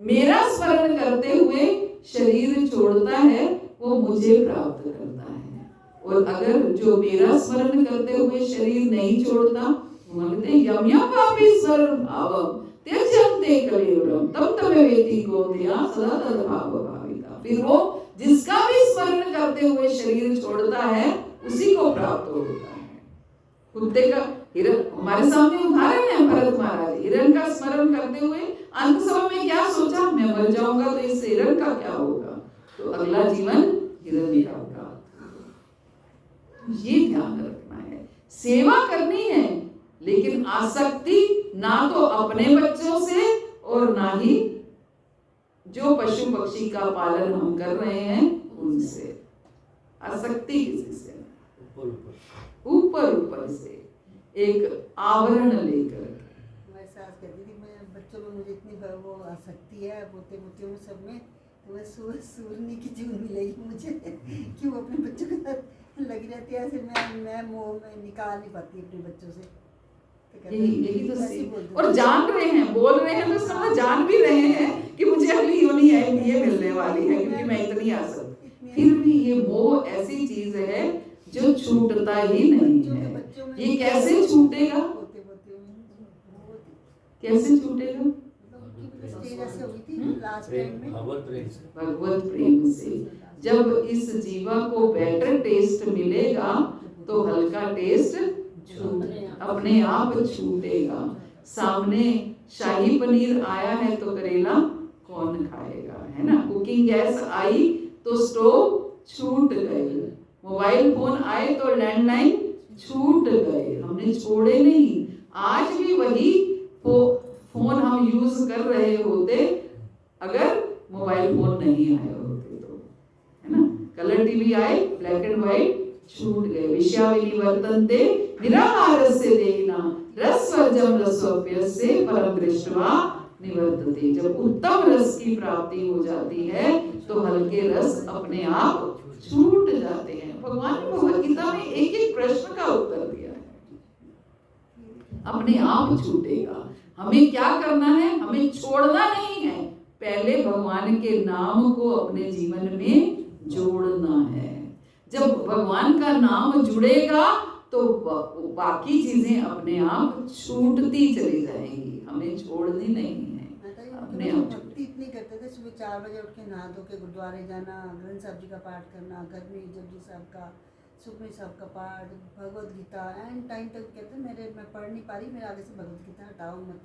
मेरा स्मरण करते हुए शरीर छोड़ता है वो मुझे प्राप्त करता है, और अगर जो मेरा स्मरण करते हुए शरीर नहीं छोड़ता, यम यम पापी स्मरण भावम त्यज्यन्ते कलेवरम तम तमेवेति गोधया सदा तद्भाव भाविता। फिर वो जिसका भी स्मरण करते हुए शरीर छोड़ता है उसी को प्राप्त होता है। कुत्ते का हिरण हमारे सामने उदाहरण है, भरत महाराज हिरण का स्मरण करते हुए अंत समय में क्या सोचा, मैं मर जाऊंगा तो इस हिरण का क्या होगा, तो अगला जीवन हिरण का होगा। ये ध्यान रखना है, सेवा करनी है, लेकिन आसक्ति ना तो अपने बच्चों से और ना ही जो पशु पक्षी का पालन हम कर रहे हैं उनसे। आसक्ति किसी से ऊपर से एक आवरण लेकर। मैं सास कहती थी मैं बच्चों में मुझे इतनी वो आसक्ति है पोते पोतियों में सब में, तो मैं सूरनी की जून मिलेगी मुझे कि वो अपने बच्चों के साथ लगी रहती है, ऐसे मैं मोह में निकाल नहीं पाती अपने बच्चों से। यही तो और जान रहे हैं, बोल रहे हैं तो समझ जान भी रहे हैं कि मुझे अगली योनि है ये मिलने वाली है क्योंकि मैं इतनी आसक्त, फिर भी ये मोह ऐसी चीज है जो छूटता ही नहीं है। ये कैसे छूटेगा, कैसे छूटेगा? भगवत प्रेम से। जब इस जीवा को बेटर टेस्ट मिलेगा तो हल्का टेस्ट अपने आप छूटेगा। सामने शाही पनीर आया है तो करेला कौन खाएगा, है ना। कुकिंग गैस आई तो स्टोव छूट गई, मोबाइल फोन आए तो लैंडलाइन छूट गए, हमने छोड़े नहीं। आज भी वही फोन हम यूज कर रहे होते अगर मोबाइल फोन नहीं आए होते तो, है ना। कलर टीवी आए, ब्लैक एंड व्हाइट छूट गए। विषयाविनिवर्तन्ते निराहारस्य देहिना रसवर्जम रसोप्यस्य परम दृष्ट्वा निवर्तते। जब उत्तम रस की प्राप्ति हो जाती है तो हल्के रस अपने आप छूट जाते हैं। भगवान ने भगवत गीता में एक एक प्रश्न का उत्तर दिया है, अपने आप छूटेगा। हमें क्या करना है, हमें छोड़ना नहीं है, पहले भगवान के नाम को अपने जीवन में जोड़ना है। जब भगवान का नाम जुड़ेगा तो बाकी चीजें अपने आप छूटती चली जाएंगी, हमें छोड़नी नहीं है। अपने आप भक्ति इतनी करते थे, सुबह 4 बजे उठ के नहा धो के गुरुद्वारे जाना, ग्रंथ साहब जी का पाठ करना, घर में जपजी साहब का, सुखमनी साहब का पाठ, भगवत गीता। एंड टाइम तक कहते मैं पढ़ नहीं पा रही, मेरे आगे से भगवत गीता हटाओ मत,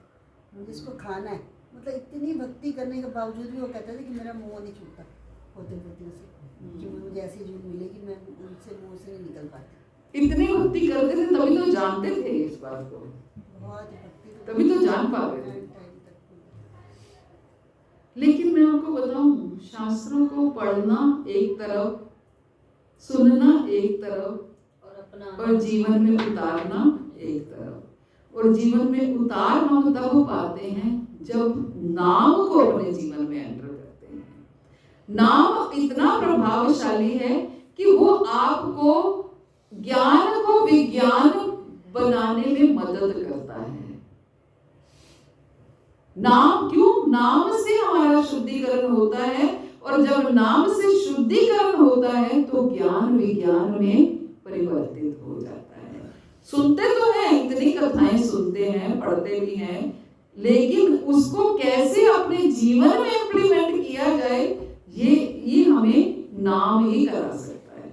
मुझे इसको खाना है। मतलब इतनी भक्ति करने के बावजूद भी वो कहते थे कि मेरा मुँह नहीं छूटता पोते पोतियों से, कि मुझे ऐसी जून मिलेगी मैं उनसे मुँह से नहीं निकल पाती। इतनी भक्ति करते थे तभी तो जानते थे इस बात को, बहुत भक्ति तभी तो जान पा रहे थे। लेकिन मैं आपको बताऊं, शास्त्रों को पढ़ना एक तरफ, सुनना एक तरफ और जीवन में उतारना एक तरफ। और जीवन में उतार हम तब पाते हैं जब नाम को अपने जीवन में एंटर करते हैं। नाम इतना प्रभावशाली है कि वो आपको ज्ञान को विज्ञान बनाने में मदद करता है। नाम क्यों? नाम से हमारा शुद्धिकरण होता है, और जब नाम से शुद्धिकरण होता है तो ज्ञान विज्ञान में परिवर्तित हो जाता है। सुनते तो हैं, इतनी कथाएं सुनते हैं, पढ़ते भी हैं, लेकिन उसको कैसे अपने जीवन में इम्प्लीमेंट किया जाए ये हमें नाम ही करा सकता है।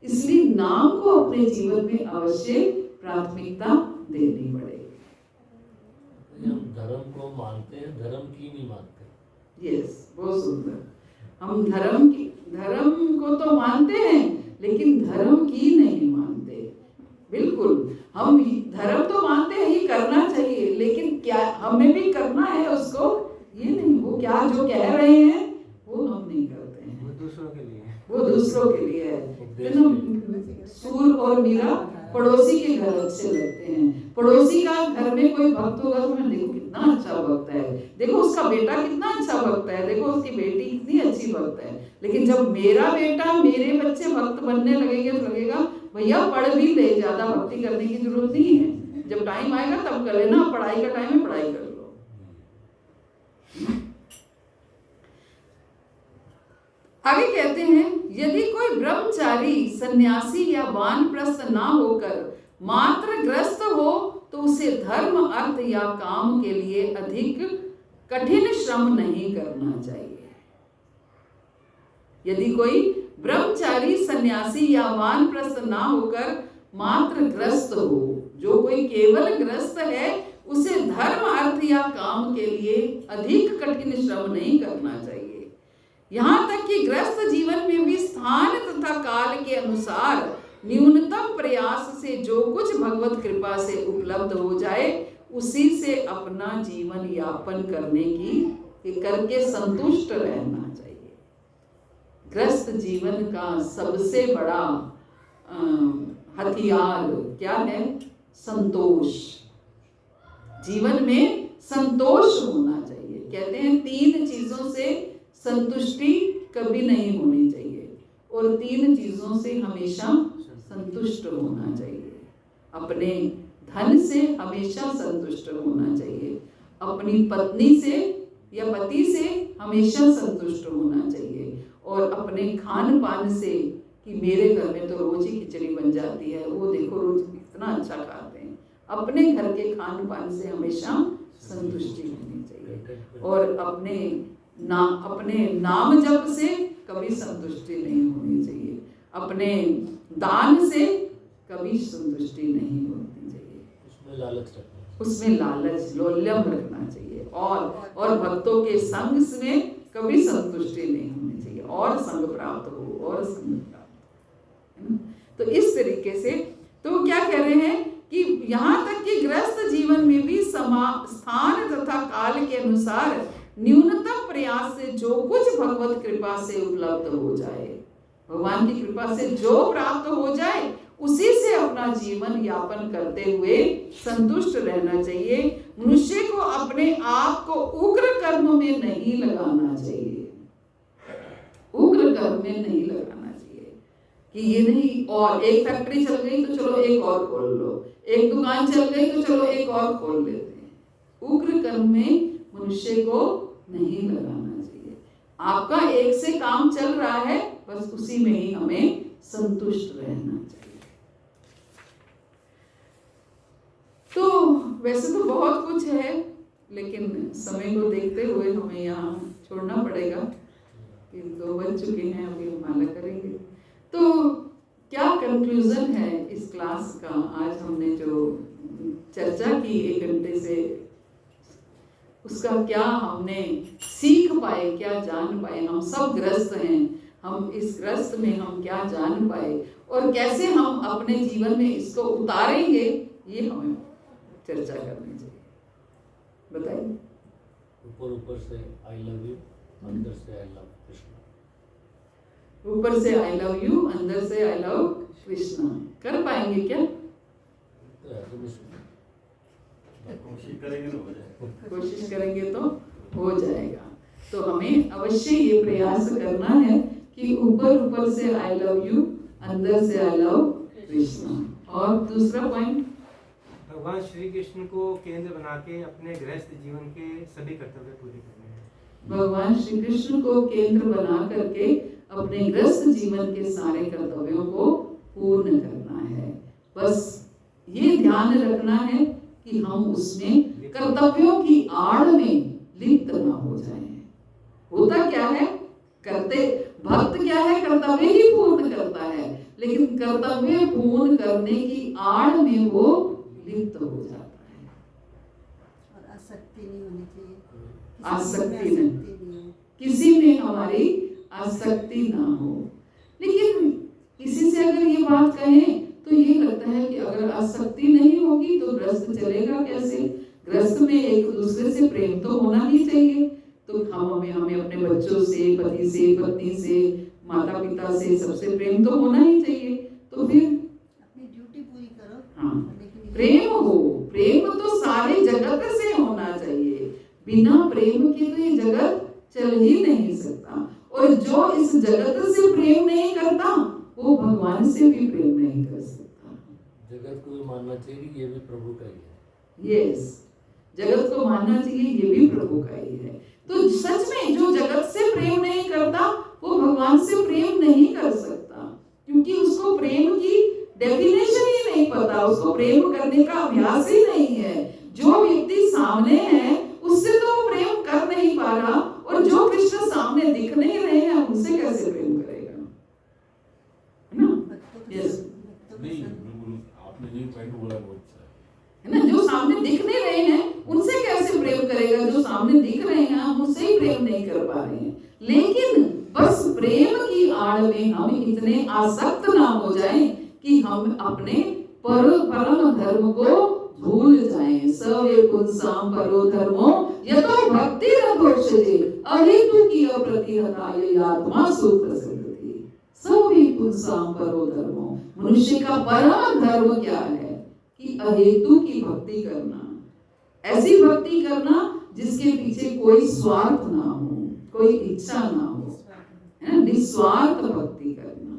इसलिए नाम को अपने जीवन में अवश्य प्राथमिकता देनी पड़ेगी। हम धर्म को मानते हैं, धर्म की नहीं मानते। यस, बहुत सुंदर। हम धर्म को तो मानते हैं लेकिन धर्म की नहीं मानते। बिल्कुल, हम धर्म तो मानते हैं, ये करना चाहिए, लेकिन क्या हमें भी करना है उसको, ये नहीं। वो क्या जो कह रहे हैं वो हम नहीं करते हैं, वो दूसरों के लिए है, वो दूसरों के लिए है। सूर और मीरा पड़ोसी के घर अच्छे लगते हैं। पड़ोसी का घर में कोई भक्त होगा तो मैं देखो कितना अच्छा भक्त है, देखो उसका बेटा कितना अच्छा भक्त है, देखो उसकी बेटी कितनी अच्छी भक्त है। लेकिन जब मेरा बेटा मेरे बच्चे भक्त बनने लगेंगे तो लगेगा भैया पढ़ भी ले, ज्यादा भक्ति करने की जरूरत नहीं है, जब टाइम आएगा तब कर लेना, पढ़ाई का टाइम है पढ़ाई कर लो। आगे कहते हैं, यदि कोई ब्रह्मचारी सन्यासी या वानप्रस्थ ना होकर मात्र ग्रस्त हो तो उसे धर्म, अर्थ या काम के लिए अधिक कठिन श्रम नहीं करना चाहिए। यदि कोई ब्रह्मचारी, सन्यासी या वानप्रस्थ ना होकर मात्र ग्रस्त हो, जो कोई केवल ग्रस्त है, उसे धर्म, अर्थ या काम के लिए अधिक कठिन श्रम नहीं करना चाहिए। यहाँ तक कि ग्रस्त जीवन में भी स्थान तथा काल के अनुसार न्यूनतम प्रयास से जो कुछ भगवत कृपा से उपलब्ध हो जाए, उसी से अपना जीवन यापन करके संतुष्ट रहना चाहिए। ग्रस्त जीवन का सबसे बड़ा हथियार क्या है? संतोष। जीवन में संतोष होना चाहिए। कहते हैं 3 चीजों से संतुष्टि कभी नहीं होनी चाहिए और 3 चीजों से हमेशा संतुष्ट होना चाहिए। अपने धन से हमेशा संतुष्ट होना चाहिए, अपनी पत्नी से या पति से हमेशा संतुष्ट होना चाहिए, और अपने खान पान से कि मेरे घर में तो रोज ही खिचड़ी बन जाती है, वो देखो रोज कितना अच्छा खाते हैं। अपने घर के खान पान से हमेशा संतुष्टि होनी चाहिए, और अपने नाम जप से कभी संतुष्टि नहीं होनी चाहिए, अपने दान से कभी संतुष्टि नहीं होनी चाहिए। उसमें लालच लोल्यम रखना चाहिए, और भक्तों के संग में कभी संतुष्टि नहीं होनी चाहिए, और संग प्राप्त हो, और संग प्राप्त हो। तो इस तरीके से तो क्या कह रहे हैं कि यहाँ तक कि ग्रस्त जीवन में भी स्थान तथा काल के अनुसार न्यूनतम प्रयास से जो कुछ भगवत कृपा से उपलब्ध हो जाए, भगवान की कृपा से जो प्राप्त हो जाए, उसी से अपना जीवन यापन करते हुए संतुष्ट रहना चाहिए। मनुष्य को अपने आप को उग्र कर्म में नहीं लगाना चाहिए, उग्र कर्म में नहीं लगाना चाहिए कि ये नहीं, और एक फैक्ट्री चल गई तो चलो एक और खोल लो, एक दुकान चल गई तो चलो एक और खोल लेते हैं। उग्र कर्म में मनुष्य को नहीं लगाना चाहिए। आपका एक से काम चल रहा है, बस उसी में ही हमें संतुष्ट रहना चाहिए। तो वैसे तो बहुत कुछ है, लेकिन समय को देखते हुए हमें यहाँ छोड़ना पड़ेगा, कि 2 बज चुके हैं, अभी हम माला करेंगे। तो क्या कंक्लूजन है इस क्लास का? आज हमने जो चर्चा की 1 घंटे से, उसका क्या हमने सीख पाए, क्या जान पाए? हम सब ग्रस्त हैं, हम इस ग्रस्त में हम क्या जान पाए, और कैसे हम अपने जीवन में इसको उतारेंगे, ये हमें चर्चा करनी चाहिए। बताइए। ऊपर से आई लव यू, अंदर से आई लव कृष्णा। ऊपर से आई लव यू, अंदर से आई लव कृष्णा। कर पाएंगे क्या? कोशिश करेंगे तो हो जाएगा। तो हमें अवश्य ये प्रयास करना है कि ऊपर से आई लव यू, अंदर से आई लव कृष्णा। और दूसरा पॉइंट, भगवान श्री कृष्ण को केंद्र बना के अपने गृहस्थ जीवन के सभी कर्तव्य पूरे करने हैं। भगवान श्री कृष्ण को केंद्र बना करके अपने गृहस्थ जीवन के सारे कर्तव्यों को पूर्ण करना है। बस ये ध्यान रखना है कि हम उसमें कर्तव्यों की आड़ में लिप्त ना हो जाएं। होता क्या है, भक्त क्या है, कर्तव्य ही पूर्ण करता है, लेकिन कर्तव्य पूर्ण करने की आड़ में वो लिप्त हो जाता है। और आसक्ति नहीं होनी चाहिए, आसक्ति नहीं, किसी में हमारी आसक्ति ना हो। लेकिन किसी से अगर ये बात कहें तो ये लगता है कि अगर आसक्ति नहीं होगी तो ग्रस्त चलेगा कैसे? ग्रस्त में एक दूसरे से प्रेम तो होना ही चाहिए। तो हमें अपने बच्चों से, पति से, पत्नी से, माता पिता से, सबसे प्रेम तो होना ही चाहिए। तो फिर अपनी ड्यूटी पूरी करो। हाँ, प्रेम हो, प्रेम तो सारे जगत से होना चाहिए। बिना प्रेम के तो ये जगत चल ही नहीं सकता। और जो इस जगत से प्रेम नहीं करता वो भगवान से भी प्रेम नहीं कर सकता। जगत को मानना चाहिए कि ये भी प्रभु का ही है। यस, जगत को मानना चाहिए ये भी प्रभु का ही है। तो सच में जो जगत से प्रेम नहीं करता वो भगवान से प्रेम नहीं कर सकता, क्योंकि उसको प्रेम की डेफिनेशन ही नहीं पता उसको प्रेम करने का अभ्यास ही नहीं है। जो व्यक्ति सामने है उससे तो वो प्रेम कर नहीं पा रहा, और जो कृष्ण सामने दिख नहीं रहे हैं उनसे कैसे प्रेम करेगा, है ना? यस, नहीं बिल्कुल आपने ये पॉइंट बोला बहुत अच्छा है ना? जो सामने दिख नहीं रहे हैं उनसे कैसे प्रेम करेगा? जो सामने दिख रहे हैं हम उनसे ही प्रेम नहीं कर पा रहे हैं। लेकिन बस प्रेम की आड़ में हम इतने आसक्त ना हो जाएं कि हम अपने परम धर्म को भूल जाएं। सवे पुंसाम परो धर्मो यतो भक्ति रघोषजे अहेतु की अप्रतिहता ये आत्मा सुप्रसिद्धि। सवे पुंसाम परो धर्मो, मनुष्य का परम धर्म क्या है? कि अहेतु की भक्ति करना, ऐसी भक्ति करना जिसके पीछे कोई स्वार्थ ना हो, कोई इच्छा ना हो, है ना? निस्वार्थ भक्ति करना।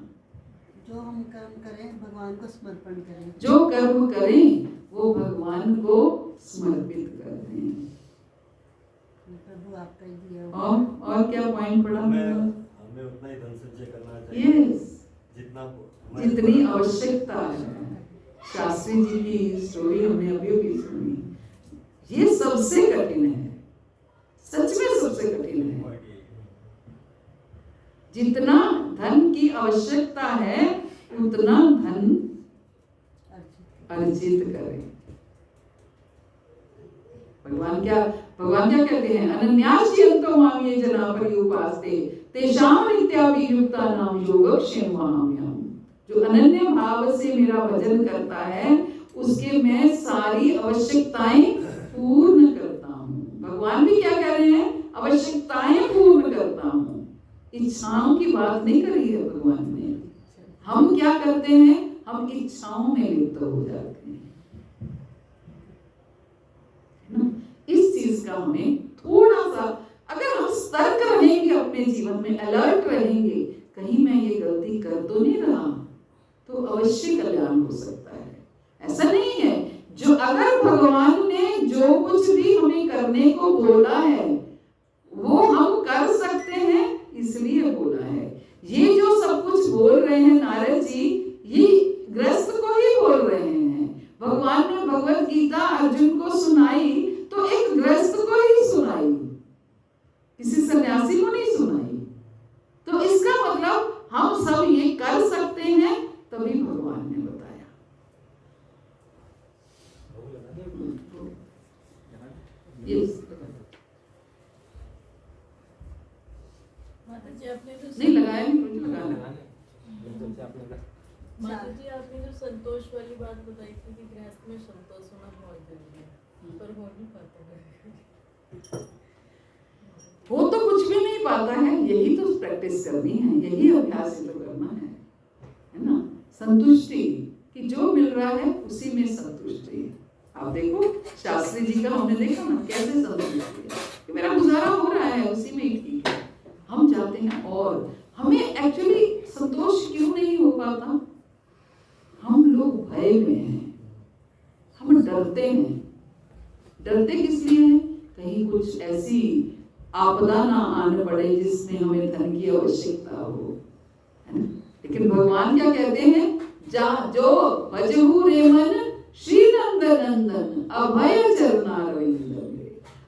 जो हम कर्म करें भगवान को समर्पण करें, जो कर्म करें वो भगवान को समर्पित कर दें। प्रभु आपका ही दिया। और क्या पॉइंट पड़ा? हमें उतना ही धन संचय करना चाहिए। यस, जितनी जितना आवश्यकता है। शास्त्री जी की स्टोरी हमने अभी सुनी। ये सबसे कठिन है, सच में सबसे कठिन है। जितना धन की आवश्यकता है उतना धन अर्जित करें। भगवान क्या कहते हैं? अनन्यास्यन्तो माम ये जना पर्युपास्ते तेषां नित्याभियुक्तानां योगक्षेमहाम्यहम्। जो अनन्य भाव से मेरा भजन करता है उसके मैं सारी आवश्यकताएं पूर्ण करता हूँ। भगवान भी क्या कह रहे हैं? आवश्यकताएं पूर्ण करता हूँ। इच्छाओं की बात नहीं करी है भगवान ने। हम क्या करते हैं? हम इच्छाओं में लिप्त हो जाते हैं, है ना? इस चीज का हमें थोड़ा सा, अगर हम सतर्क रहेंगे अपने जीवन में, अलर्ट रहेंगे, कहीं मैं ये गलती कर तो नहीं रहा, तो अवश्य कल्याण हो सकता है। ऐसा नहीं है, जो अगर भगवान ने जो कुछ भी हमें करने को बोला है वो हम कर सकते हैं, इसलिए बोला है। ये जो सब कुछ बोल रहे हैं नारद जी, ये ग्रस्त को ही बोल रहे हैं। भगवान ने भगवत गीता अर्जुन को सुनाई तो एक ग्रस्त को ही सुनाई, किसी सन्यासी को नहीं सुनाई। तो इसका मतलब हम सब ये कर सकते हैं, तभी भगवान ने बताया। यस, माता जी आपने जो नहीं लगाया, नहीं लगाना। माता जी आपने जो संतोष वाली बात बताई थी कि गृहस्थ में संतोष होना बहुत जरूरी है, पर हो नहीं पाता है। हो तो कुछ भी नहीं पाता है, यही तो प्रैक्टिस करनी है, यही अभ्यास तो करना है ना? संतुष्टि कि जो मिल रहा है उसी में संतुष्टि। आप देखो शास्त्री जी का हमने देखा ना कैसे संतुष्टि है कि मेरा गुजारा हो रहा है, उसी में ही ठीक है। हम चाहते हैं और हमें एक्चुअली संतोष क्यों नहीं हो पाता? हम लोग भय में हैं, हम डरते हैं। डरते किस लिए हैं? कहीं कुछ ऐसी आपदा ना आने पड़े जिसमें हमें धन की आवश्यकता हो, है ना? लेकिन भगवान क्या कहते हैं? जो भजहु रे मन श्री नंदन नंदन अभय चरणारविंद।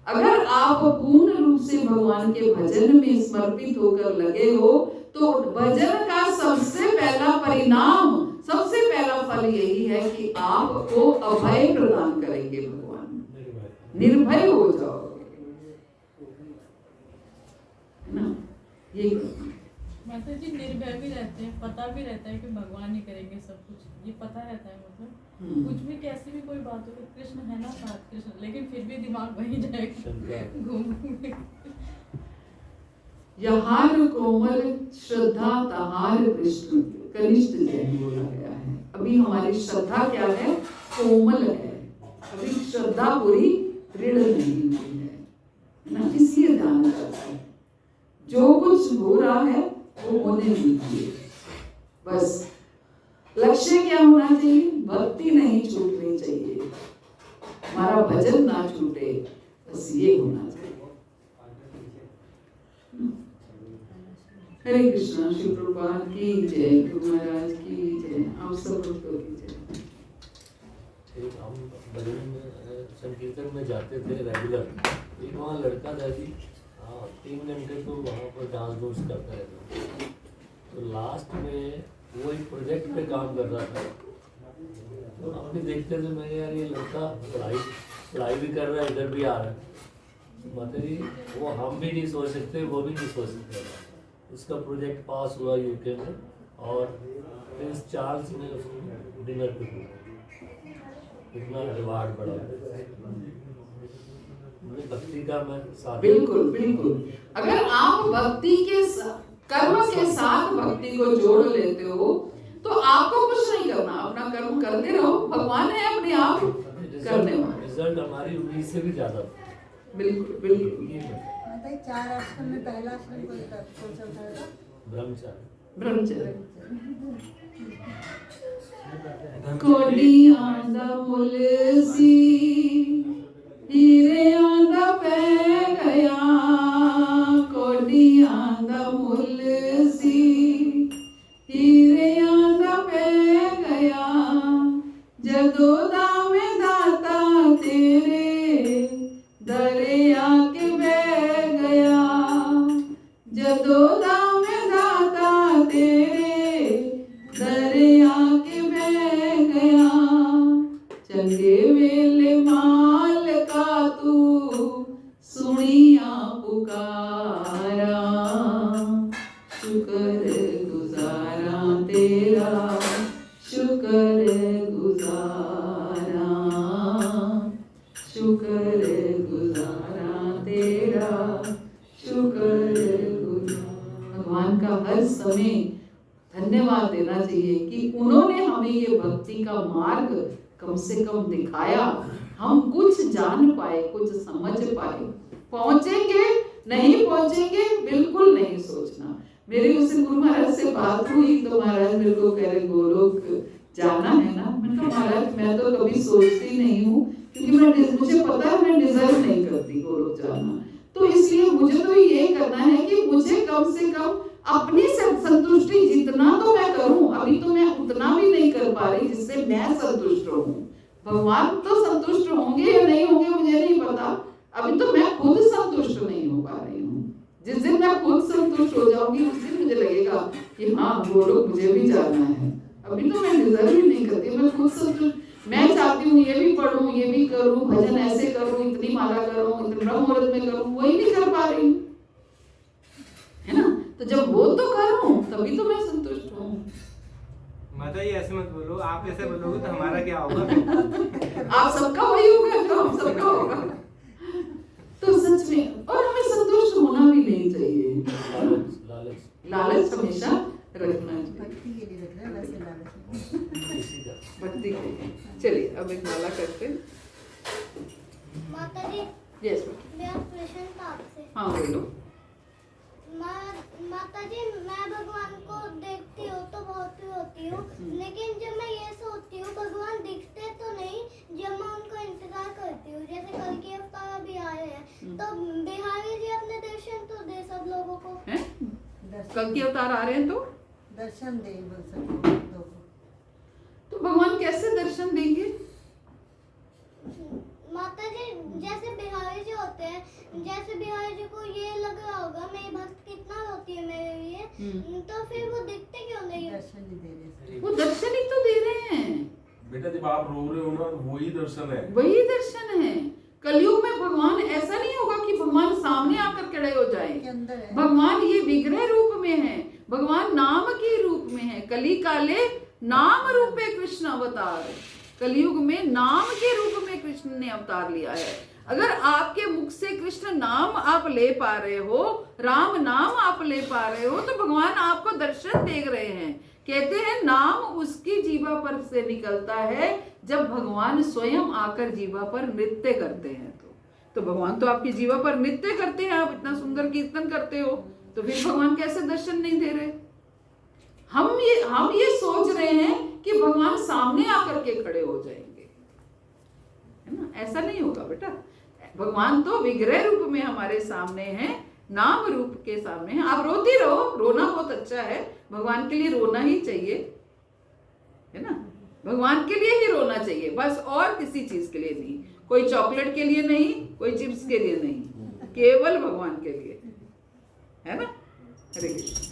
अगर आप पूर्ण रूप से भगवान के भजन में समर्पित होकर लगे हो तो भजन का सबसे पहला परिणाम, सबसे पहला फल यही है कि आपको अभय प्रदान करेंगे भगवान, निर्भय हो जाओगे, है ना? ये माता जी निर्भय भी रहते हैं, पता भी रहता है कि भगवान ही करेंगे सब कुछ, ये पता रहता है। मतलब कुछ भी कैसी भी कोई बात हो, कृष्ण है ना साथ कृष्ण, लेकिन फिर भी दिमाग वहीं जाएगा घूम। यहार कोमल श्रद्धा तहार कृष्ण कनिष्ठ जन बोला गया है। अभी हमारी श्रद्धा क्या है? कोमल है, अभी श्रद्धा पूरी दृढ़ नहीं हुई है ना? इसलिए ध्यान रखना है, जो कुछ हो रहा है वो होने दीजिए। बस लक्ष्य क्या होना चाहिए? भक्ति नहीं छूटनी चाहिए, हमारा भजन ना छूटे, बस ये होना चाहिए। हरे कृष्णा। श्री प्रभुपाद की जय, गुरु महाराज की जय, आप सब लोग की जय। हम भजन संकीर्तन में जाते थे रेगुलर। एक वहाँ लड़का था जी, 3 घंटे तो वहाँ पर डांस डूंस करता रहता। तो लास्ट में वो एक प्रोजेक्ट पे काम कर रहा था, तो अपने देखते थे मैं यार ये लड़का पढ़ाई भी कर रहा है, इधर भी आ रहा है। माता जी वो हम भी नहीं सोच सकते, वो भी नहीं सोच सकते। उसका प्रोजेक्ट पास हुआ यूके में और प्रिंस चार्ल्स ने उसको डिनर पे दिया, इतना रिवार्ड बढ़ा। भक्ति का मैं साथ बिल्कुल बिल्कुल, अगर आप भक्ति के कर्म के साथ भक्ति को जोड़ लेते हो तो आपको कुछ नहीं करना, अपना कर्म करते रहो, भगवान है अपने आप करने वाले। रिजल्ट हमारी उम्मीद से भी ज्यादा। बिल्कुल बिल्कुल। मतलब 4 आश्रम में पहला आश्रम कौन सा था? ब्रह्मचारी। ब्रह्मचर्य। कोडियां दा मुल सी हीरियां दा पै गया, कोडियां दा मुल सी हीरियां दा पै गया, जदों दा मैं दाता तेरे दरिया के बह गया, जदों दा मैं दाता तेरे दरिया के बह गया, चंगे वेले माल का तू सुनिया पुकारा, शुक्र गुजारा तेरा, शुक्र गुजारा, शुक्र गुजारा तेरा, शुक्र गुजारा। भगवान का हर समय धन्यवाद देना चाहिए कि उन्होंने हमें ये भक्ति का मार्ग कम से कम दिखाया, हम कुछ जान पाए, कुछ समझ पाए। पहुंचेंगे नहीं पहुंचेंगे बिल्कुल नहीं सोचना। मेरी उससे गुरु महाराज से बात हुई तो महाराज मेरे को कह रहे गोलोक जाना है ना। मैंने कहा महाराज मैं तो कभी सोचती नहीं हूँ, क्योंकि मुझे पता है मैं डिजर्व नहीं करती गोलोक जाना, तो इसलिए मुझे तो ये करना है कि मुझे कम से कम अपनी संतुष्टि जितना तो मैं करूं, अभी तो मैं उतना भी नहीं कर पा रही जिससे मैं संतुष्ट रहूं। भगवान तो संतुष्ट होंगे या नहीं होंगे मुझे नहीं पता, अभी तो मैं खुद संतुष्ट नहीं हो पा रही हूँ। जिस दिन मैं खुद संतुष्ट हो जाऊंगी उस दिन मुझे लगेगा कि हाँ गोलोक मुझे भी जाना है। अभी तो मैं डिजर्व ही नहीं करती, मैं खुद संतुष्ट। मैं चाहती हूँ ये भी पढ़ूं, ये भी करूं, भजन ऐसे करूं, इतनी माला करूं, इतने ब्रह्म मुहूर्त में करूं, वही नहीं कर पा रही हूँ, है ना। तो जब वो तो करूं तभी तो मैं संतुष्ट हूँ। माता जी ऐसे मत बोलो, आप ऐसे बोलोगे तो हमारा क्या होगा? आप सबका वही होगा जो हम सबका होगा। तो सच में, और हमें संतुष्ट होना भी नहीं चाहिए। लालच हमेशा रखना चाहिए। भक्ति के लिए रख रहे हैं, वैसे लालच भक्ति के लिए। चलिए अब एक माला करते हैं। माता जी यस मेरा प्रश्न था आपसे। हाँ बोलो। माता जी मैं भगवान को देखती हूँ तो बहुत ही होती हूँ, लेकिन जब मैं ये सोचती हूँ भगवान दिखते तो नहीं, जब मैं उनको इंतजार करती हूँ, जैसे कल की अवतार अभी आए हैं, तो बिहारी जी अपने दर्शन तो दे सब लोगों को। कल के अवतार आ रहे हैं तो दर्शन दे बोल सकते हो। तो भगवान कैसे दर्शन देंगे? माता जी जैसे बिहारी जी होते हैं, जैसे बिहारी जी को ये लग रहा होगा मेरी भक्त कितना रोती है मेरे लिए, तो फिर वो दिखते क्यों नहीं? दर्शन ही दे रहे, वो दर्शन ही तो दे रहे हैं बेटा। जब आप रो रहे हो ना वही दर्शन है, वही दर्शन है। कलयुग में भगवान ऐसा नहीं होगा कि भगवान सामने आकर खड़े हो जाए। भगवान ये विग्रह रूप में है, भगवान नाम के रूप में है। कली काले नाम रूपे कृष्ण अवतार, कलयुग में नाम के रूप में कृष्ण ने अवतार लिया है। अगर आपके मुख से कृष्ण नाम आप ले पा रहे हो, राम नाम आप ले पा रहे हो, तो भगवान आपको दर्शन देख रहे हैं। कहते हैं नाम उसकी जीवा पर से निकलता है जब भगवान स्वयं आकर जीवा पर नृत्य करते हैं। तो भगवान तो आपकी जीवा पर नृत्य करते हैं, आप इतना सुंदर कीर्तन करते हो, तो फिर भगवान कैसे दर्शन नहीं दे रहे? हम ये सोच रहे हैं कि भगवान सामने आकर के खड़े हो जाएंगे, है ना। ऐसा नहीं होगा बेटा। भगवान तो विग्रह रूप में हमारे सामने हैं, नाम रूप के सामने हैं। आप रोती रहो, रोना बहुत अच्छा है, भगवान के लिए रोना ही चाहिए, है ना। भगवान के लिए ही रोना चाहिए बस, और किसी चीज के लिए नहीं, कोई चॉकलेट के लिए नहीं, कोई चिप्स के लिए नहीं, केवल भगवान के लिए, है ना। हरे कृष्ण।